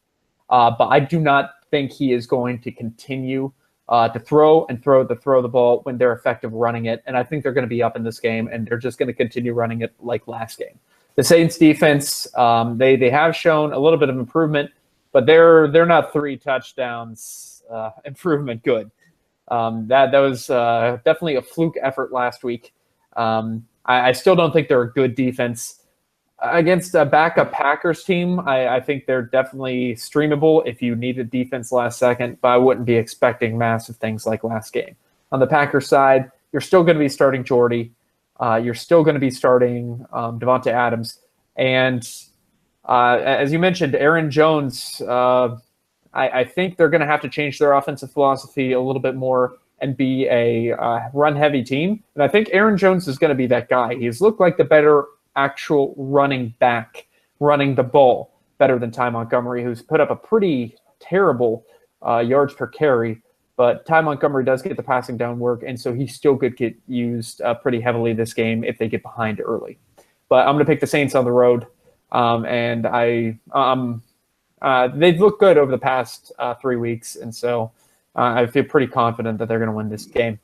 but I do not think he is going to continue to throw the ball when they're effective running it. And I think they're going to be up in this game, and they're just going to continue running it like last game. The Saints defense, they have shown a little bit of improvement, but they're not 3 touchdowns improvement good. That was definitely a fluke effort last week. I still don't think they're a good defense. Against a backup Packers team, I think they're definitely streamable if you need a defense last second, but I wouldn't be expecting massive things like last game. On the Packers side, you're still going to be starting Jordy. You're still going to be starting Devontae Adams. And as you mentioned, Aaron Jones, I think they're going to have to change their offensive philosophy a little bit more and be a run-heavy team. And I think Aaron Jones is going to be that guy. He's looked like the better actual running back, running the ball better than Ty Montgomery, who's put up a pretty terrible yards per carry. But Ty Montgomery does get the passing down work, and so he still could get used pretty heavily this game if they get behind early. But I'm going to pick the Saints on the road, and they've looked good over the past 3 weeks, and so I feel pretty confident that they're going to win this game.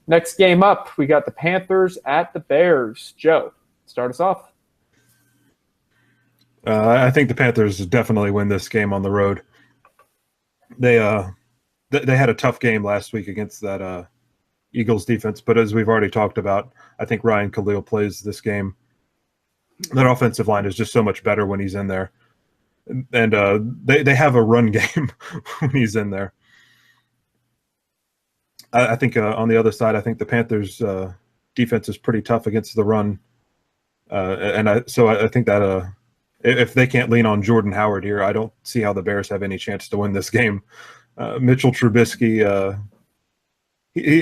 Next game up, we got the Panthers at the Bears. Joe, start us off. I think the Panthers definitely win this game on the road. They had a tough game last week against that Eagles defense, but as we've already talked about, I think Ryan Khalil plays this game. That offensive line is just so much better when he's in there. And they have a run game when he's in there. I think on the other side, I think the Panthers' defense is pretty tough against the run. So I think that if they can't lean on Jordan Howard here, I don't see how the Bears have any chance to win this game. Mitchell Trubisky,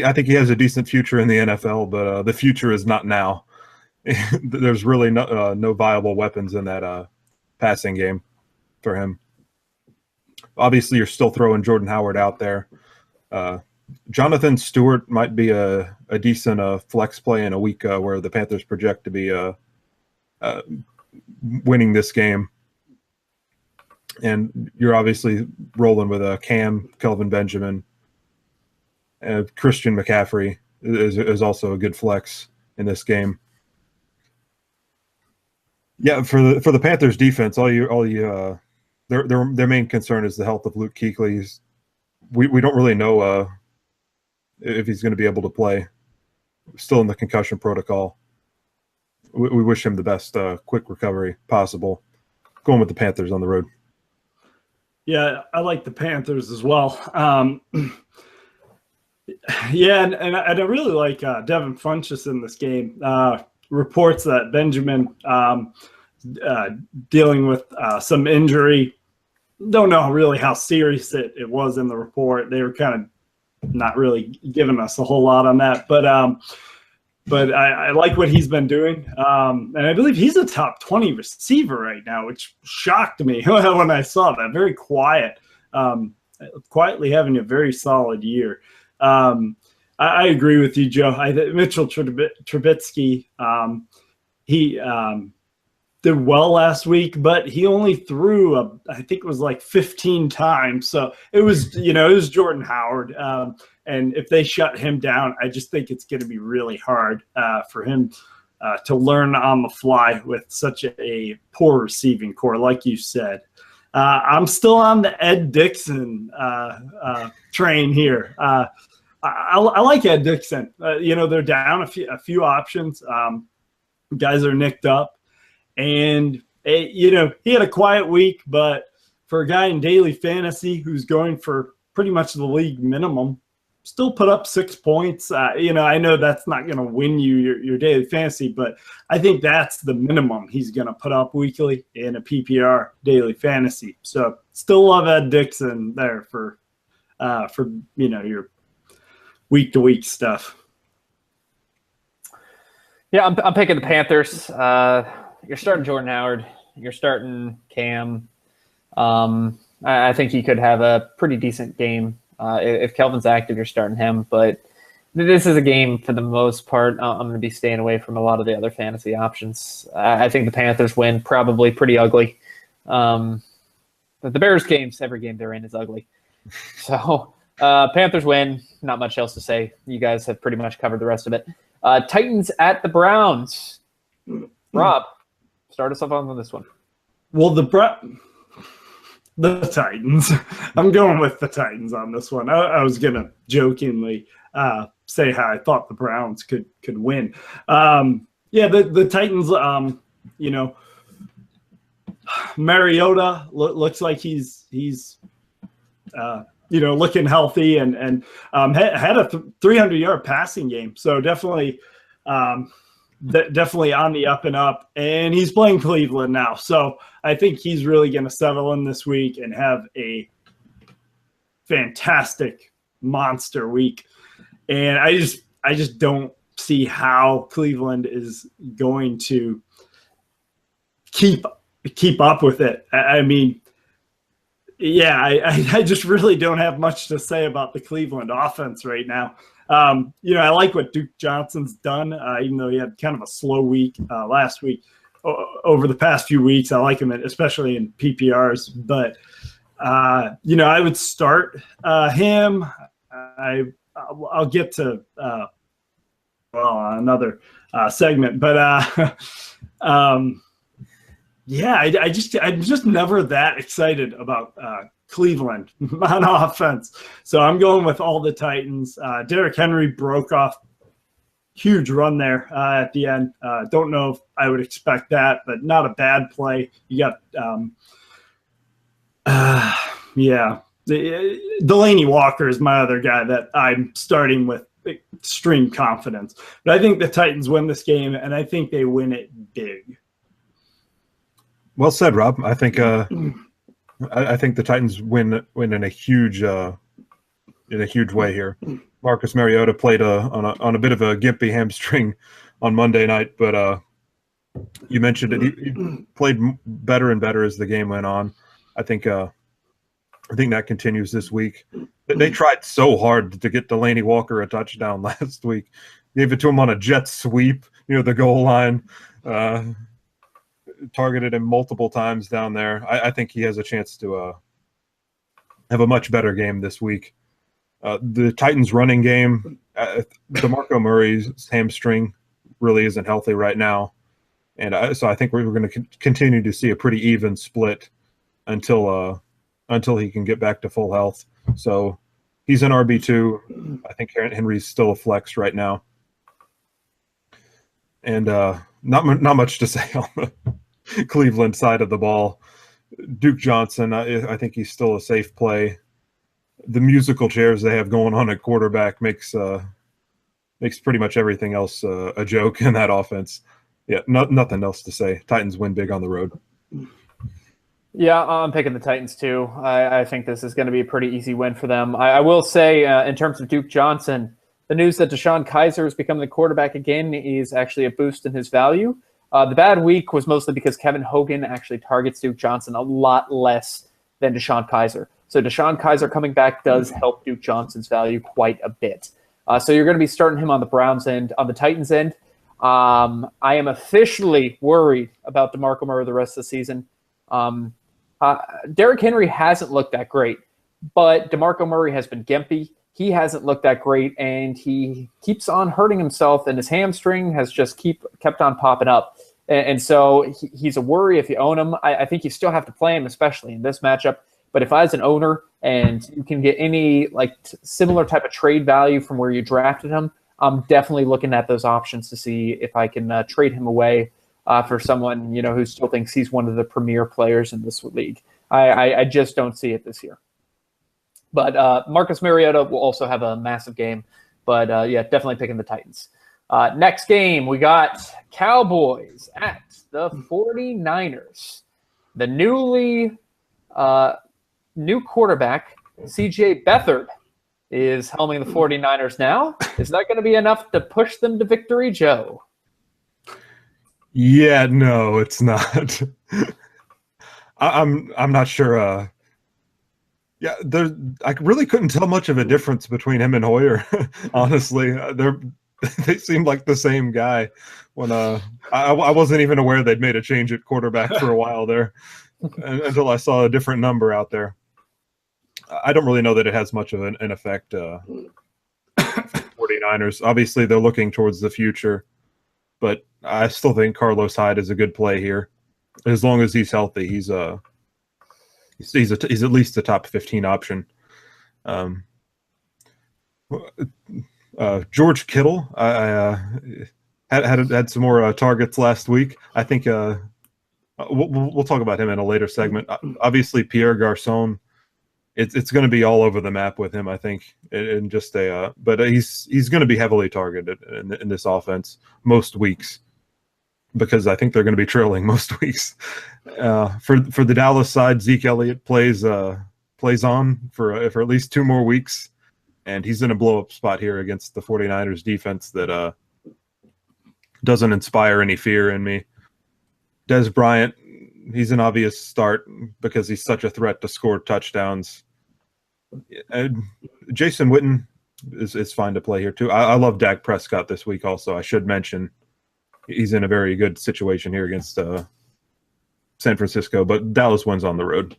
I think he has a decent future in the NFL, but the future is not now. There's really no viable weapons in that passing game for him. Obviously, you're still throwing Jordan Howard out there. Jonathan Stewart might be a decent flex play in a week where the Panthers project to be winning this game. And you're obviously rolling with Cam, Kelvin Benjamin, and Christian McCaffrey is also a good flex in this game. Yeah, for the Panthers defense, their main concern is the health of Luke Kuechly. We don't really know if he's going to be able to play. Still in the concussion protocol. we wish him the best quick recovery possible. Going with the Panthers on the road. Yeah, I like the Panthers as well. Yeah, and I really like Devin Funchess in this game. Reports that Benjamin dealing with some injury. Don't know really how serious it was in the report. They were kind of not really giving us a whole lot on that. But I like what he's been doing. And I believe he's a top 20 receiver right now, which shocked me when I saw that. Very quiet. Quietly having a very solid year. I agree with you, Joe. Mitchell Trubisky, he did well last week, but he only threw, I think it was like 15 times. So it was, it was Jordan Howard. And if they shut him down, I just think it's going to be really hard for him to learn on the fly with such a poor receiving core, like you said. I'm still on the Ed Dickson train here. I like Ed Dickson. They're down a few options. Guys are nicked up. And, he had a quiet week, but for a guy in daily fantasy who's going for pretty much the league minimum, still put up 6 points. I know that's not going to win you your daily fantasy, but I think that's the minimum he's going to put up weekly in a PPR daily fantasy. So still love Ed Dickson there for your week-to-week stuff. Yeah, I'm picking the Panthers. You're starting Jordan Howard. You're starting Cam. I think he could have a pretty decent game. If Kelvin's active, you're starting him. But this is a game, for the most part, I'm going to be staying away from a lot of the other fantasy options. I think the Panthers win, probably pretty ugly. But the Bears games, every game they're in is ugly. So Panthers win. Not much else to say. You guys have pretty much covered the rest of it. Titans at the Browns. Rob, start us off on this one. Well, the Titans. I'm going with the Titans on this one. I was going to jokingly say how I thought the Browns could win. The Titans, Mariota looks like he's looking healthy and had a 300-yard passing game. So definitely definitely on the up and up, and he's playing Cleveland now. So I think he's really going to settle in this week and have a fantastic monster week. And I just don't see how Cleveland is going to keep up with it. I mean, yeah, I just really don't have much to say about the Cleveland offense right now. I like what Duke Johnson's done, even though he had kind of a slow week last week. Over the past few weeks, I like him, especially in PPRs. But, I would start him. I'll get to another segment. But, I'm just never that excited about Cleveland on offense. So I'm going with all the Titans. Derrick Henry broke off huge run there at the end. Don't know if I would expect that, but not a bad play. You got, Delaney Walker is my other guy that I'm starting with extreme confidence. But I think the Titans win this game, and I think they win it big. Well said, Rob. I think I think the Titans win in a huge way here. Marcus Mariota played on a bit of a gimpy hamstring on Monday night, but you mentioned it. He played better and better as the game went on. I think that continues this week. They tried so hard to get Delaney Walker a touchdown last week. Gave it to him on a jet sweep near the goal line. Targeted him multiple times down there. I think he has a chance to have a much better game this week. The Titans running game, DeMarco Murray's hamstring really isn't healthy right now. And so I think we're going to continue to see a pretty even split until he can get back to full health. So he's an RB2. I think Henry's still a flex right now. And Not much to say on the Cleveland side of the ball. Duke Johnson, I think he's still a safe play. The musical chairs they have going on at quarterback makes pretty much everything else a joke in that offense. Yeah, nothing else to say. Titans win big on the road. Yeah, I'm picking the Titans too. I think this is going to be a pretty easy win for them. I will say, in terms of Duke Johnson, the news that DeShone Kizer is becoming the quarterback again is actually a boost in his value. The bad week was mostly because Kevin Hogan actually targets Duke Johnson a lot less than DeShone Kizer. So DeShone Kizer coming back does help Duke Johnson's value quite a bit. So you're going to be starting him on the Browns end. On the Titans end, I am officially worried about DeMarco Murray the rest of the season. Derrick Henry hasn't looked that great, but DeMarco Murray has been gimpy. He hasn't looked that great, and he keeps on hurting himself, and his hamstring has just kept on popping up. And so he's a worry if you own him. I think you still have to play him, especially in this matchup. But if I was an owner and you can get any similar type of trade value from where you drafted him, I'm definitely looking at those options to see if I can trade him away for someone who still thinks he's one of the premier players in this league. I just don't see it this year. But Marcus Mariota will also have a massive game. But yeah, definitely picking the Titans. Next game, we got Cowboys at the 49ers. The new quarterback, CJ Beathard, is helming the 49ers now. Is that going to be enough to push them to victory, Joe? Yeah, no, it's not. I'm not sure. Yeah, I really couldn't tell much of a difference between him and Hoyer. Honestly, they seem like the same guy. When I wasn't even aware they'd made a change at quarterback for a while there, until I saw a different number out there. I don't really know that it has much of an effect. 49ers, obviously, they're looking towards the future, but I still think Carlos Hyde is a good play here. As long as he's healthy, he's at least a top 15 option. George Kittle, I had some more targets last week. I think we'll talk about him in a later segment. Obviously, Pierre Garçon, it's going to be all over the map with him. I think, in just but he's going to be heavily targeted in this offense most weeks, because I think they're going to be trailing most weeks. For the Dallas side, Zeke Elliott plays on for at least 2 more weeks, and he's in a blow-up spot here against the 49ers defense that doesn't inspire any fear in me. Dez Bryant, he's an obvious start because he's such a threat to score touchdowns. And Jason Witten is fine to play here too. I love Dak Prescott this week also. I should mention he's in a very good situation here against San Francisco, but Dallas wins on the road.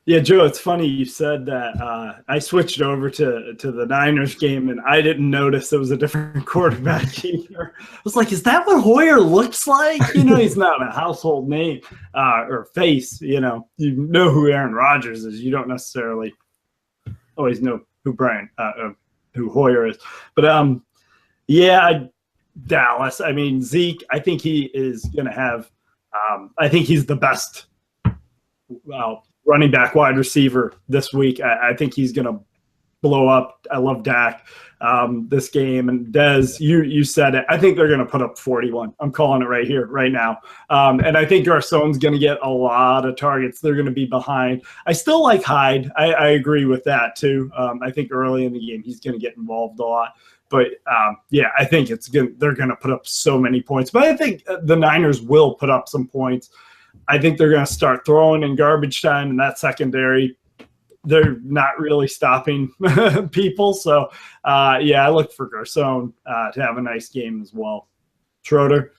Yeah, Joe, it's funny you said that. I switched over to the Niners game, and I didn't notice it was a different quarterback either. I was like, is that what Hoyer looks like? He's not a household name or face. You know who Aaron Rodgers is. You don't necessarily always know who Hoyer is. But, yeah, Dallas. I mean, Zeke, I think he is going to have I think he's the best running back, wide receiver this week. I think he's going to blow up. I love Dak this game. And Dez, you said it. I think they're going to put up 41. I'm calling it right here, right now. And I think Garçon's going to get a lot of targets. They're going to be behind. I still like Hyde. I agree with that too. I think early in the game he's going to get involved a lot. But, yeah, I think they're going to put up so many points. But I think the Niners will put up some points. I think they're going to start throwing in garbage time in that secondary. They're not really stopping people. So, yeah, I look for Garçon to have a nice game as well. Schroeder?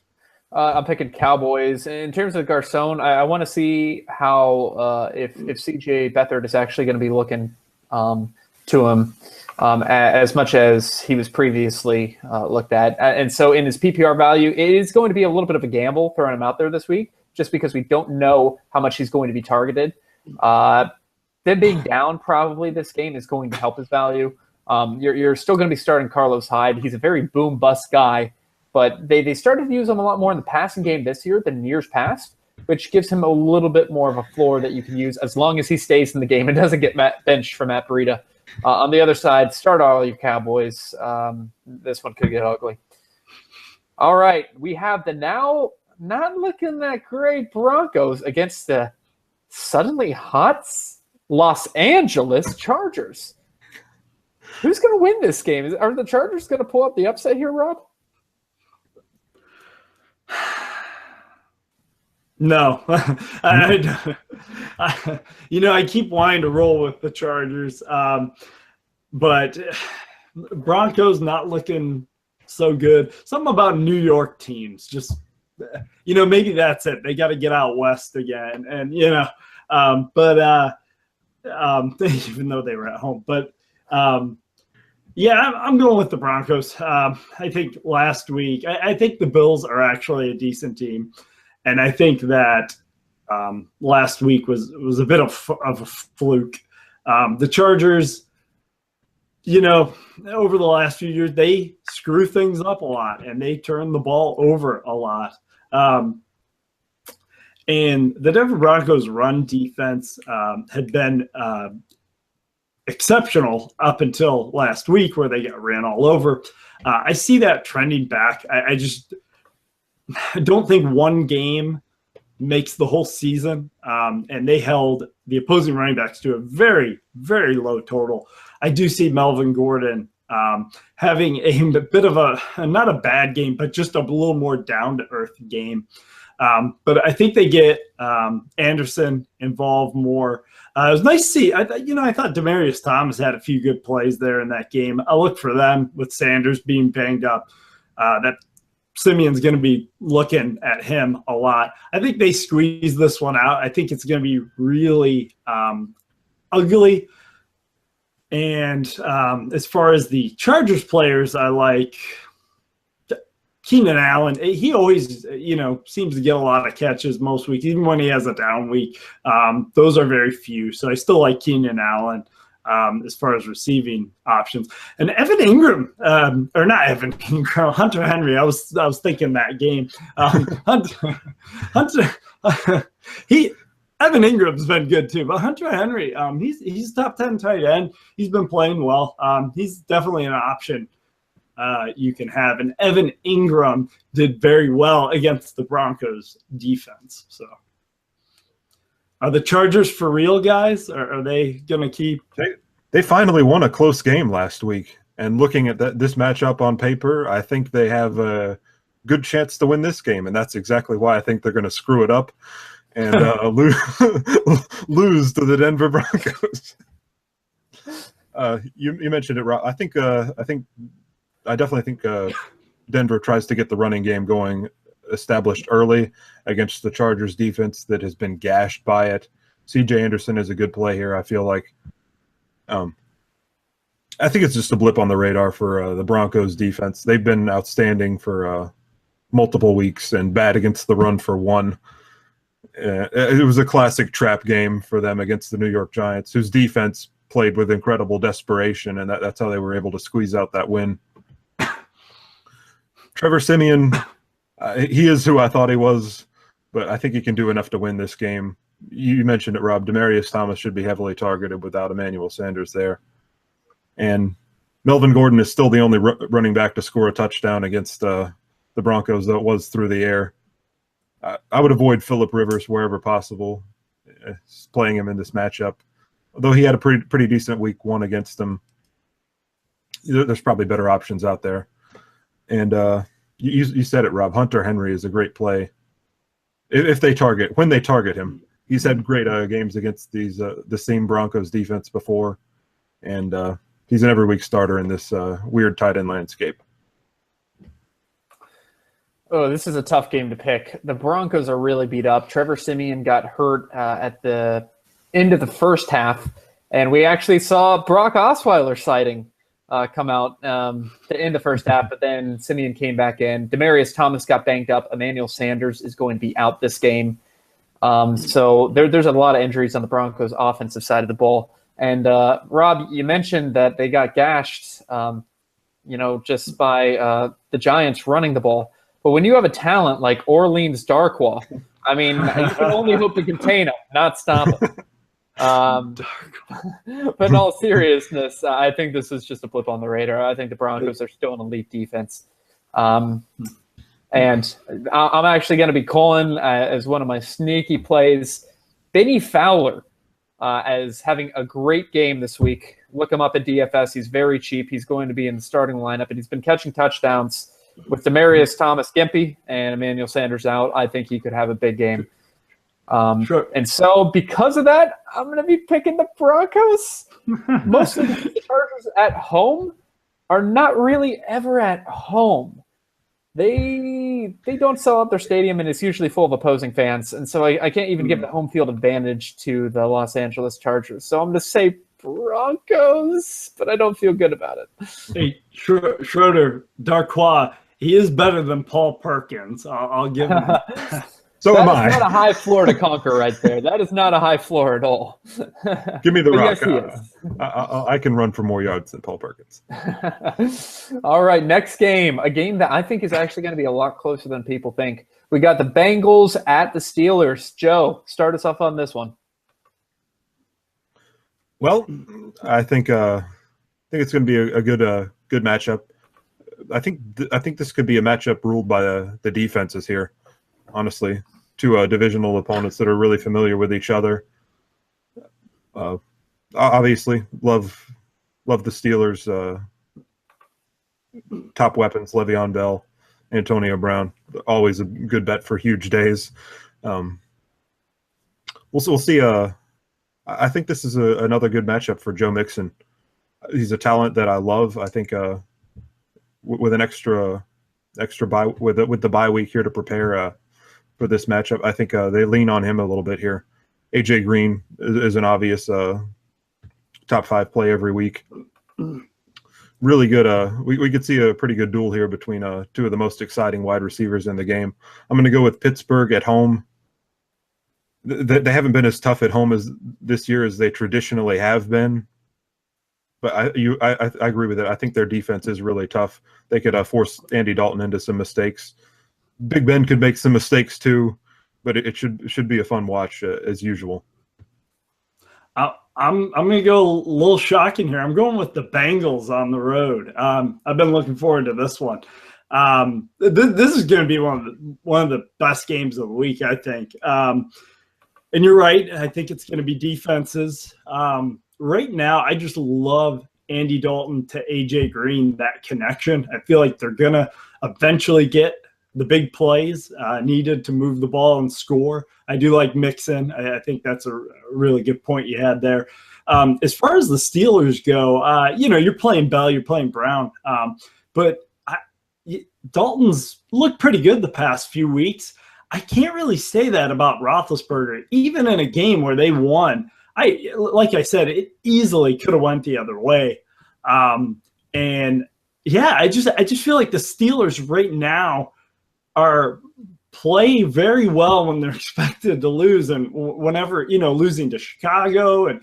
I'm picking Cowboys. In terms of Garçon, I want to see how if CJ Beathard is actually going to be looking to him as much as he was previously looked at. And so in his PPR value, it is going to be a little bit of a gamble throwing him out there this week, just because we don't know how much he's going to be targeted. Them being down probably this game is going to help his value. You're still going to be starting Carlos Hyde. He's a very boom-bust guy, but they started to use him a lot more in the passing game this year than in years past, which gives him a little bit more of a floor that you can use as long as he stays in the game and doesn't get benched for Matt Breida. On the other side, start all your Cowboys. This one could get ugly. All right, we have the now not looking that great Broncos against the suddenly hot Los Angeles Chargers. Who's going to win this game? Are the Chargers going to pull up the upset here, Rob? No. I keep wanting to roll with the Chargers, but Broncos not looking so good. Something about New York teams, just maybe that's it. They got to get out west again, and even though they were at home, but I'm going with the Broncos. I think last week, I think the Bills are actually a decent team, and I think that last week was a bit of a fluke. The Chargers, over the last few years, they screw things up a lot and they turn the ball over a lot. And the Denver Broncos run defense had been exceptional up until last week where they got ran all over. I see that trending back. I don't think one game makes the whole season. And they held the opposing running backs to a very, very low total. I do see Melvin Gordon having a bit of not a bad game, but just a little more down-to-earth game. But I think they get Anderson involved more. It was nice to see. I thought Demaryius Thomas had a few good plays there in that game. I look for them with Sanders being banged up. That Simeon's going to be looking at him a lot. I think they squeeze this one out. I think it's going to be really ugly. And as far as the Chargers players, I like Keenan Allen. He always, seems to get a lot of catches most weeks, even when he has a down week. Those are very few. So I still like Keenan Allen as far as receiving options. And Evan Ingram, or not Evan Ingram, Hunter Henry. I was thinking that game. Hunter Evan Ingram's been good too, but Hunter Henry, he's top 10 tight end. He's been playing well. He's definitely an option you can have. And Evan Ingram did very well against the Broncos defense. So are the Chargers for real, guys? Or are they going to keep? They finally won a close game last week. And looking at this matchup on paper, I think they have a good chance to win this game. And that's exactly why I think they're going to screw it up and lose to the Denver Broncos. You mentioned it, Rob. I definitely think Denver tries to get the running game going, established early against the Chargers defense that has been gashed by it. C.J. Anderson is a good play here. I feel like, I think it's just a blip on the radar for the Broncos defense. They've been outstanding for multiple weeks and bad against the run for one. It was a classic trap game for them against the New York Giants, whose defense played with incredible desperation, and that's how they were able to squeeze out that win. Trevor Siemian, he is who I thought he was, but I think he can do enough to win this game. You mentioned it, Rob. Demaryius Thomas should be heavily targeted without Emmanuel Sanders there. And Melvin Gordon is still the only running back to score a touchdown against the Broncos, though it was through the air. I would avoid Phillip Rivers wherever possible, playing him in this matchup. Although he had a pretty decent week one against them, there's probably better options out there. And you said it, Rob. Hunter Henry is a great play. When they target him. He's had great games against the same Broncos defense before, and he's an every week starter in this weird tight end landscape. Oh, this is a tough game to pick. The Broncos are really beat up. Trevor Siemian got hurt at the end of the first half, and we actually saw Brock Osweiler sighting come out the end of the first half, but then Siemian came back in. Demaryius Thomas got banged up. Emmanuel Sanders is going to be out this game. So there's a lot of injuries on the Broncos offensive side of the ball. And Rob, you mentioned that they got gashed just by the Giants running the ball. But when you have a talent like Orleans Darkwa, I mean, you can only hope to contain him, not stop him. But in all seriousness, I think this is just a blip on the radar. I think the Broncos are still an elite defense. And I'm actually going to be calling as one of my sneaky plays, Benny Fowler as having a great game this week. Look him up at DFS. He's very cheap. He's going to be in the starting lineup, and he's been catching touchdowns with Demaryius Thomas Gimpy and Emmanuel Sanders out. I think he could have a big game. Sure. And so because of that, I'm going to be picking the Broncos. Most of the Chargers at home are not really ever at home. They don't sell out their stadium, and it's usually full of opposing fans. And so I can't even give the home field advantage to the Los Angeles Chargers. So I'm going to say Broncos, but I don't feel good about it. Hey, Schroeder, Darkwa, he is better than Paul Perkins. I'll give him that. So am I. That's not a high floor to conquer right there. That is not a high floor at all. Give me the But rock. yes, he is. I can run for more yards than Paul Perkins. All right, next game, a game that I think is actually going to be a lot closer than people think. We got the Bengals at the Steelers. Joe, start us off on this one. Well, I think it's going to be a good matchup. I think this could be a matchup ruled by the defenses here. Honestly, two divisional opponents that are really familiar with each other. Obviously, love the Steelers' top weapons: Le'Veon Bell, Antonio Brown. Always a good bet for huge days. We'll see. I think this is another good matchup for Joe Mixon. He's a talent that I love. I think with an extra bye with the bye week here to prepare for this matchup, I think they lean on him a little bit here. AJ Green is an obvious top 5 play every week. Really good. We could see a pretty good duel here between two of the most exciting wide receivers in the game. I'm going to go with Pittsburgh at home. They haven't been as tough at home as this year as they traditionally have been. But I agree with it. I think their defense is really tough. They could force Andy Dalton into some mistakes. Big Ben could make some mistakes too, but it should be a fun watch as usual. I'm going to go a little shocking here. I'm going with the Bengals on the road. I've been looking forward to this one. This is going to be one of the best games of the week, I think. And you're right. I think it's going to be defenses. Right now, I just love Andy Dalton to AJ Green, that connection. I feel like they're going to eventually get the big plays needed to move the ball and score. I do like Mixon. I think that's a really good point you had there. As far as the Steelers go, you're playing Bell, you're playing Brown. But Dalton's looked pretty good the past few weeks. I can't really say that about Roethlisberger. Even in a game where they won, like I said, it easily could have went the other way. I just feel like the Steelers right now play very well when they're expected to lose, and whenever losing to Chicago, and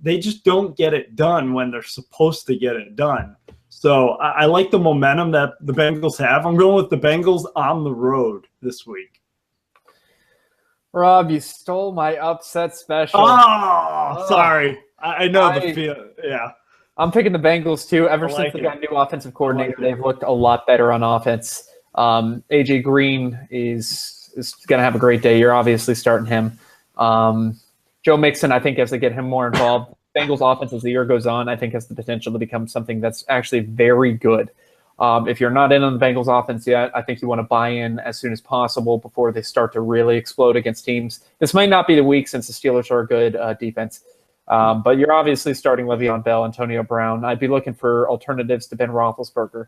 they just don't get it done when they're supposed to get it done. So I like the momentum that the Bengals have. I'm going with the Bengals on the road this week. Rob, you stole my upset special. Oh, sorry. I know the feel. Yeah. I'm picking the Bengals too. Ever since they got a new offensive coordinator, they've looked a lot better on offense. AJ Green is going to have a great day. You're obviously starting him. Joe Mixon, I think as they get him more involved, Bengals offense as the year goes on, I think has the potential to become something that's actually very good. If you're not in on the Bengals offense yet, I think you want to buy in as soon as possible before they start to really explode against teams. This might not be the week since the Steelers are a good defense. But you're obviously starting Le'Veon Bell, Antonio Brown. I'd be looking for alternatives to Ben Roethlisberger.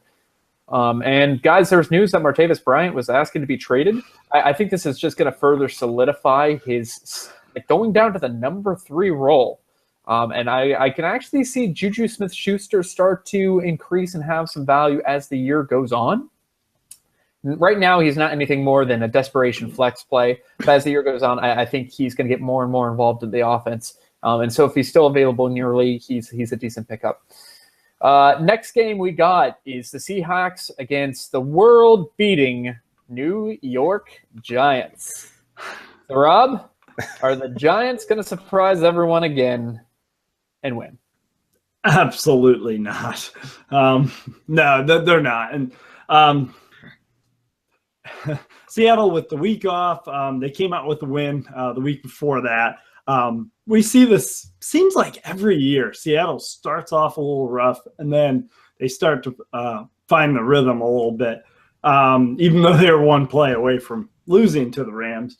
And guys, there's news that Martavis Bryant was asking to be traded. I think this is just going to further solidify his going down to the number 3 role. And I can actually see Juju Smith-Schuster start to increase and have some value as the year goes on. Right now, he's not anything more than a desperation flex play. But as the year goes on, I think he's going to get more and more involved in the offense. And so if he's still available in your league, he's a decent pickup. Next game we got is the Seahawks against the world-beating New York Giants. So, Rob, are the Giants going to surprise everyone again and win? Absolutely not. No, they're not. And Seattle with the week off, they came out with a win the week before that. We see this, seems like every year, Seattle starts off a little rough, and then they start to find the rhythm a little bit, even though they were one play away from losing to the Rams.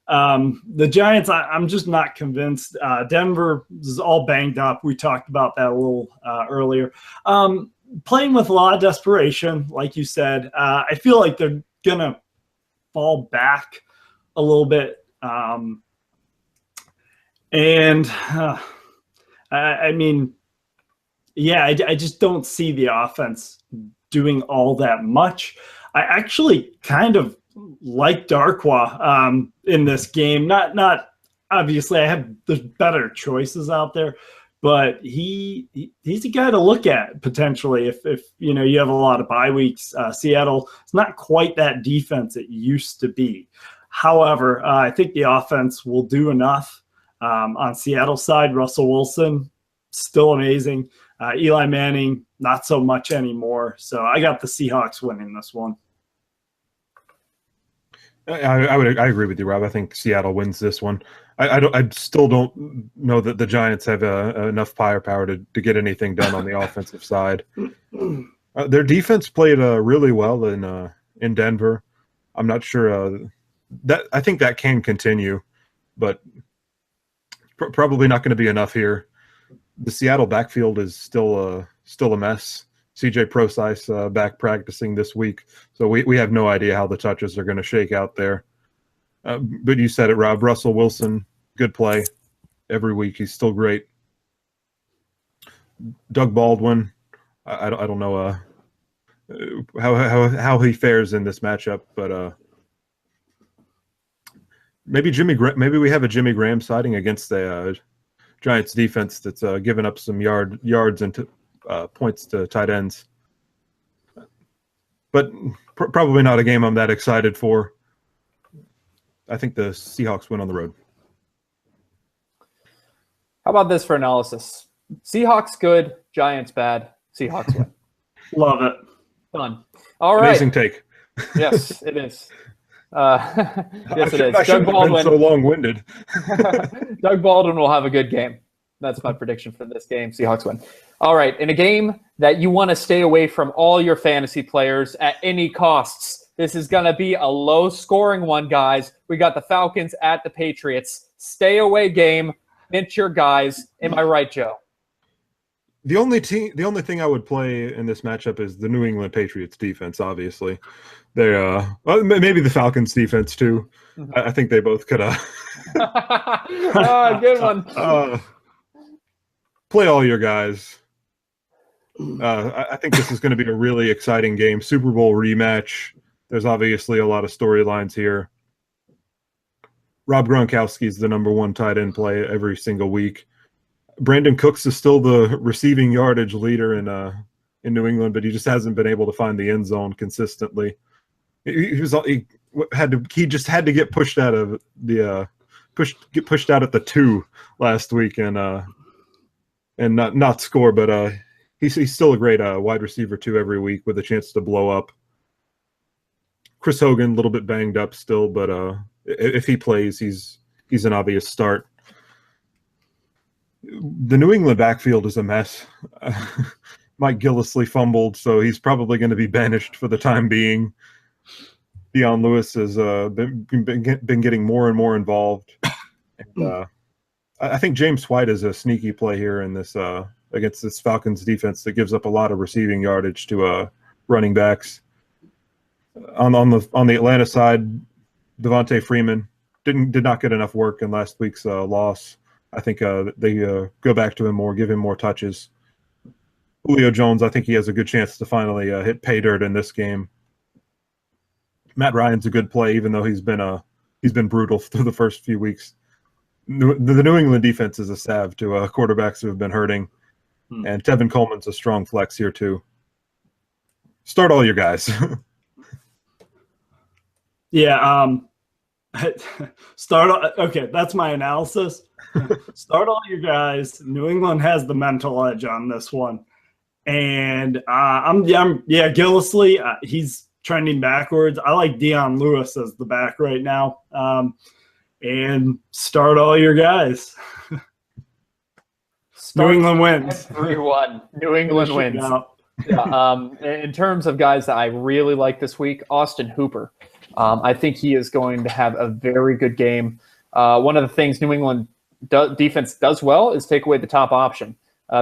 The Giants, I'm just not convinced. Denver is all banged up. We talked about that a little earlier. Playing with a lot of desperation, like you said. I feel like they're going to fall back a little bit. I mean, yeah, I just don't see the offense doing all that much. I actually kind of like Darkwa in this game. Not obviously, there's better choices out there, but he's a guy to look at potentially if you have a lot of bye weeks. Seattle, it's not quite that defense it used to be. However, I think the offense will do enough. On Seattle side, Russell Wilson, still amazing. Eli Manning, not so much anymore. So I got the Seahawks winning this one. I agree with you, Rob. I think Seattle wins this one. I still don't know that the Giants have enough firepower to get anything done on the offensive side. Their defense played really well in Denver. I'm not sure that I think that can continue, but probably not going to be enough here. The Seattle backfield is still a mess. CJ Prosise back practicing this week, so we have no idea how the touches are going to shake out there. But you said it, Rob. Russell Wilson, good play every week. He's still great. Doug Baldwin, I don't know how he fares in this matchup, but maybe we have a Jimmy Graham sighting against the Giants defense that's given up some yards and points to tight ends. But probably not a game I'm that excited for. I think the Seahawks win on the road. How about this for analysis? Seahawks good, Giants bad, Seahawks win. Love it. Done. All right. Amazing take. Yes, it is. Yes, it is. I Doug Baldwin. Been so long-winded. Doug Baldwin will have a good game. That's my prediction for this game. Seahawks win. All right. In a game that you want to stay away from all your fantasy players at any costs, this is going to be a low-scoring one, guys. We got the Falcons at the Patriots. Stay away game. Bench your guys. Am I right, Joe? The only thing I would play in this matchup is the New England Patriots defense. Obviously, they maybe the Falcons defense too. Mm-hmm. I think they both could. Good one. Play all your guys. I think this is going to be a really exciting game. Super Bowl rematch. There's obviously a lot of storylines here. Rob Gronkowski is the number one tight end play every single week. Brandon Cooks is still the receiving yardage leader in New England, but he just hasn't been able to find the end zone consistently. He just had to get pushed out of the pushed out at the 2 last week and not score, but he's still a great wide receiver 2 every week with a chance to blow up. Chris Hogan, a little bit banged up still, but if he plays, he's an obvious start. The New England backfield is a mess. Mike Gillislee fumbled, so he's probably going to be banished for the time being. Dion Lewis has been getting more and more involved. And, I think James White is a sneaky play here in this against this Falcons defense that gives up a lot of receiving yardage to running backs. On the Atlanta side, Devontae Freeman did not get enough work in last week's loss. I think they go back to him more, give him more touches. Julio Jones, I think he has a good chance to finally hit pay dirt in this game. Matt Ryan's a good play, even though he's been brutal through the first few weeks. The New England defense is a salve to quarterbacks who have been hurting. And Tevin Coleman's a strong flex here too. Start all your guys. Yeah. Okay, that's my analysis. Start all your guys. New England has the mental edge on this one. And Gillislee, he's trending backwards. I like Dion Lewis as the back right now. And start all your guys. New England wins. 3-1. New England wins. Yeah, in terms of guys that I really like this week, Austin Hooper. I think he is going to have a very good game. One of the things New England defense does well is take away the top option.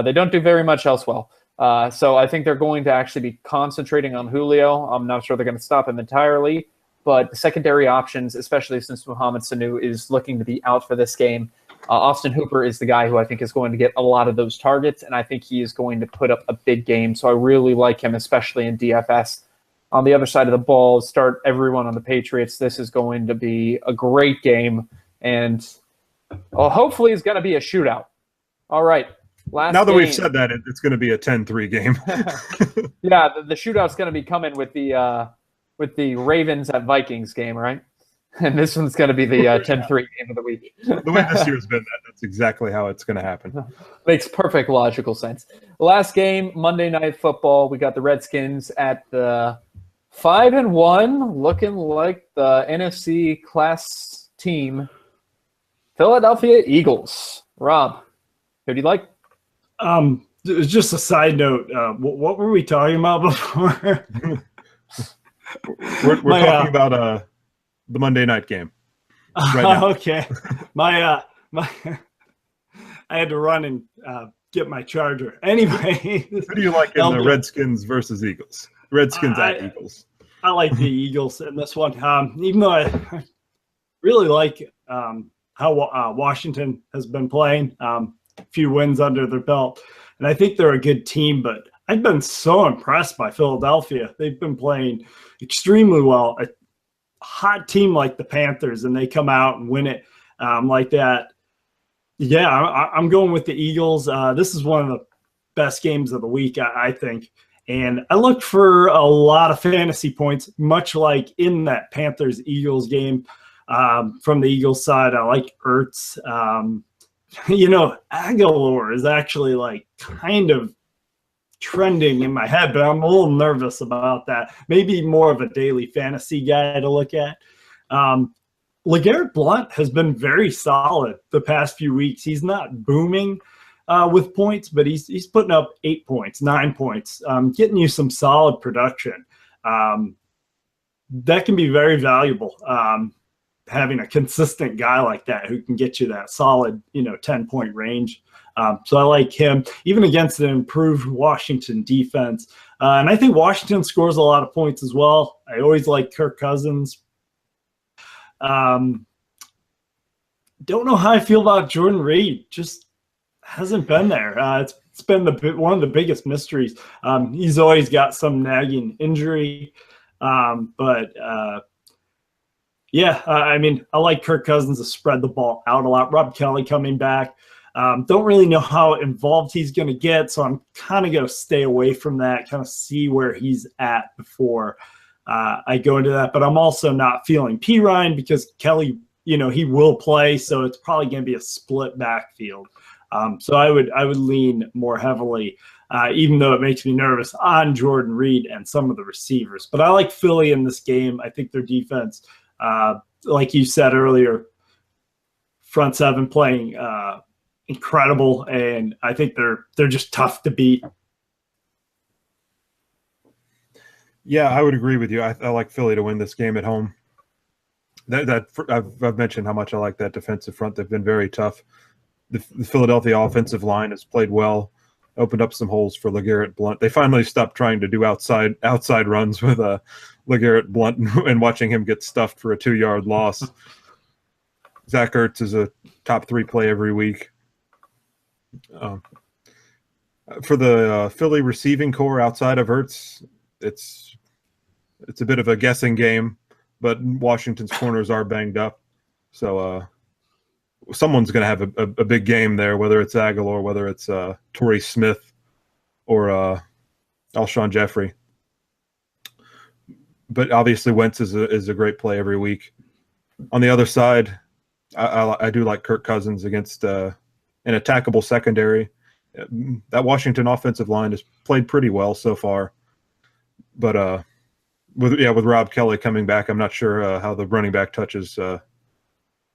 They don't do very much else well. So I think they're going to actually be concentrating on Julio. I'm not sure they're going to stop him entirely, but the secondary options, especially since Mohamed Sanu is looking to be out for this game, Austin Hooper is the guy who I think is going to get a lot of those targets, and I think he is going to put up a big game. So I really like him, especially in DFS. On the other side of the ball, start everyone on the Patriots. This is going to be a great game, and hopefully it's going to be a shootout. All right. Now that we've said that, it's going to be a 10-3 game. Yeah, the shootout's going to be coming with the Ravens at Vikings game, right? And this one's going to be the 10-3 game of the week. The way this year's been, that's exactly how it's going to happen. Makes perfect logical sense. Last game, Monday Night Football. We got the Redskins at the 5-1, looking like the NFC class team, Philadelphia Eagles. Rob, who do you like? Just a side note. What were we talking about before? we're talking about the Monday night game. Right now. Okay. I had to run and get my charger. Anyway. Who do you like in the Redskins versus Eagles? Redskins at Eagles. I like the Eagles in this one. Even though I really like how Washington has been playing. A few wins under their belt. And I think they're a good team, but I've been so impressed by Philadelphia. They've been playing extremely well. A hot team like the Panthers, and they come out and win it like that. Yeah, I'm going with the Eagles. This is one of the best games of the week, I think. And I looked for a lot of fantasy points, much like in that Panthers-Eagles game. From the Eagles side, I like Ertz. Aguilar is actually like kind of trending in my head, but I'm a little nervous about that. Maybe more of a daily fantasy guy to look at. LeGarrette Blount has been very solid the past few weeks. He's not booming with points, but he's putting up 8 points, 9 points, getting you some solid production. That can be very valuable. Having a consistent guy like that who can get you that solid, 10-point range. So I like him, even against an improved Washington defense. And I think Washington scores a lot of points as well. I always like Kirk Cousins. Don't know how I feel about Jordan Reed. Just hasn't been there. It's been one of the biggest mysteries. He's always got some nagging injury. I like Kirk Cousins to spread the ball out a lot. Rob Kelly coming back. Don't really know how involved he's going to get, so I'm kind of going to stay away from that, kind of see where he's at before I go into that. But I'm also not feeling Perine because Kelly, he will play, so it's probably going to be a split backfield. So I would lean more heavily, even though it makes me nervous, on Jordan Reed and some of the receivers. But I like Philly in this game. I think their defense, like you said earlier, front seven playing incredible, and I think they're just tough to beat. Yeah, I would agree with you. I like Philly to win this game at home. I've mentioned how much I like that defensive front. They've been very tough. The Philadelphia offensive line has played well, opened up some holes for LeGarrette Blount. They finally stopped trying to do outside runs with LeGarrette Blount and watching him get stuffed for a 2-yard loss. Zach Ertz is a top 3 play every week. For the Philly receiving core outside of Ertz, it's a bit of a guessing game, but Washington's corners are banged up. So someone's going to have a big game there, whether it's Aguilar, whether it's Torrey Smith. or Alshon Jeffrey. But obviously Wentz is a great play every week. On the other side, I do like Kirk Cousins against an attackable secondary. That Washington offensive line has played pretty well so far. But with Rob Kelly coming back, I'm not sure how the running back touches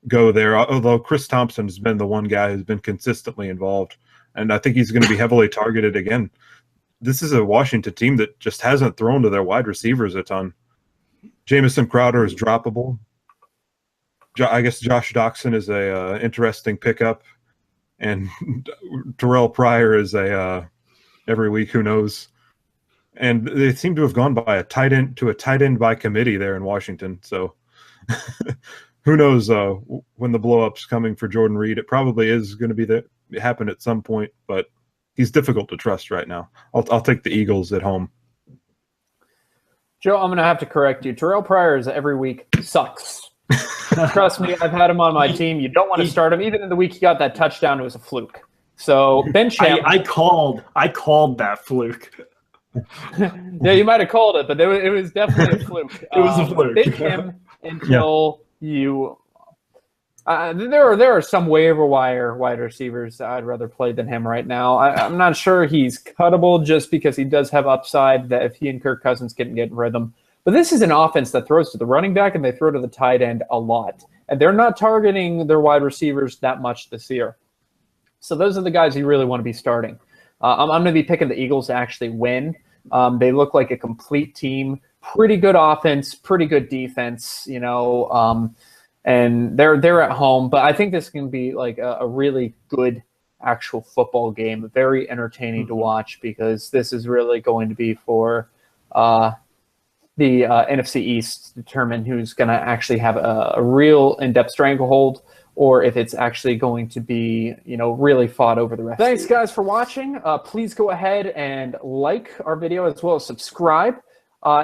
go there. Although Chris Thompson has been the one guy who's been consistently involved, and I think he's going to be heavily targeted again. This is a Washington team that just hasn't thrown to their wide receivers a ton. Jamison Crowder is droppable. I guess Josh Doxson is a interesting pickup, and Terrell Pryor is a every week. Who knows? And they seem to have gone by a tight end by committee there in Washington. So who knows when the blow up's coming for Jordan Reed? It probably is going to be happen at some point, but he's difficult to trust right now. I'll take the Eagles at home. Joe, I'm going to have to correct you. Terrell Pryor is every week sucks. Trust me, I've had him on my team. You don't want to start him. Even in the week he got that touchdown, it was a fluke. So bench him. I called that fluke. Yeah, you might have called it, but it was definitely a fluke. It was a fluke. Bench him until you. There are some waiver wire wide receivers I'd rather play than him right now. I'm not sure he's cuttable just because he does have upside that if he and Kirk Cousins can get in rhythm. But this is an offense that throws to the running back and they throw to the tight end a lot. And they're not targeting their wide receivers that much this year. So those are the guys you really want to be starting. I'm going to be picking the Eagles to actually win. They look like a complete team. Pretty good offense, pretty good defense, and they're at home. But I think this can be like a really good actual football game, very entertaining to watch because this is really going to be for the NFC East to determine who's going to actually have a real in-depth stranglehold or if it's actually going to be, really fought over the rest. Thanks, guys, for watching. Please go ahead and like our video as well as subscribe.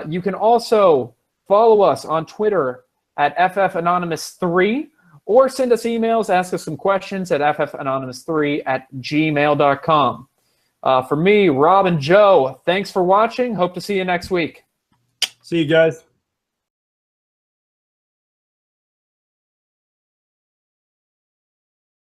You can also follow us on Twitter at FFAnonymous3 or send us emails, ask us some questions at FFAnonymous3@gmail.com. For me, Rob, and Joe, thanks for watching. Hope to see you next week. See you guys.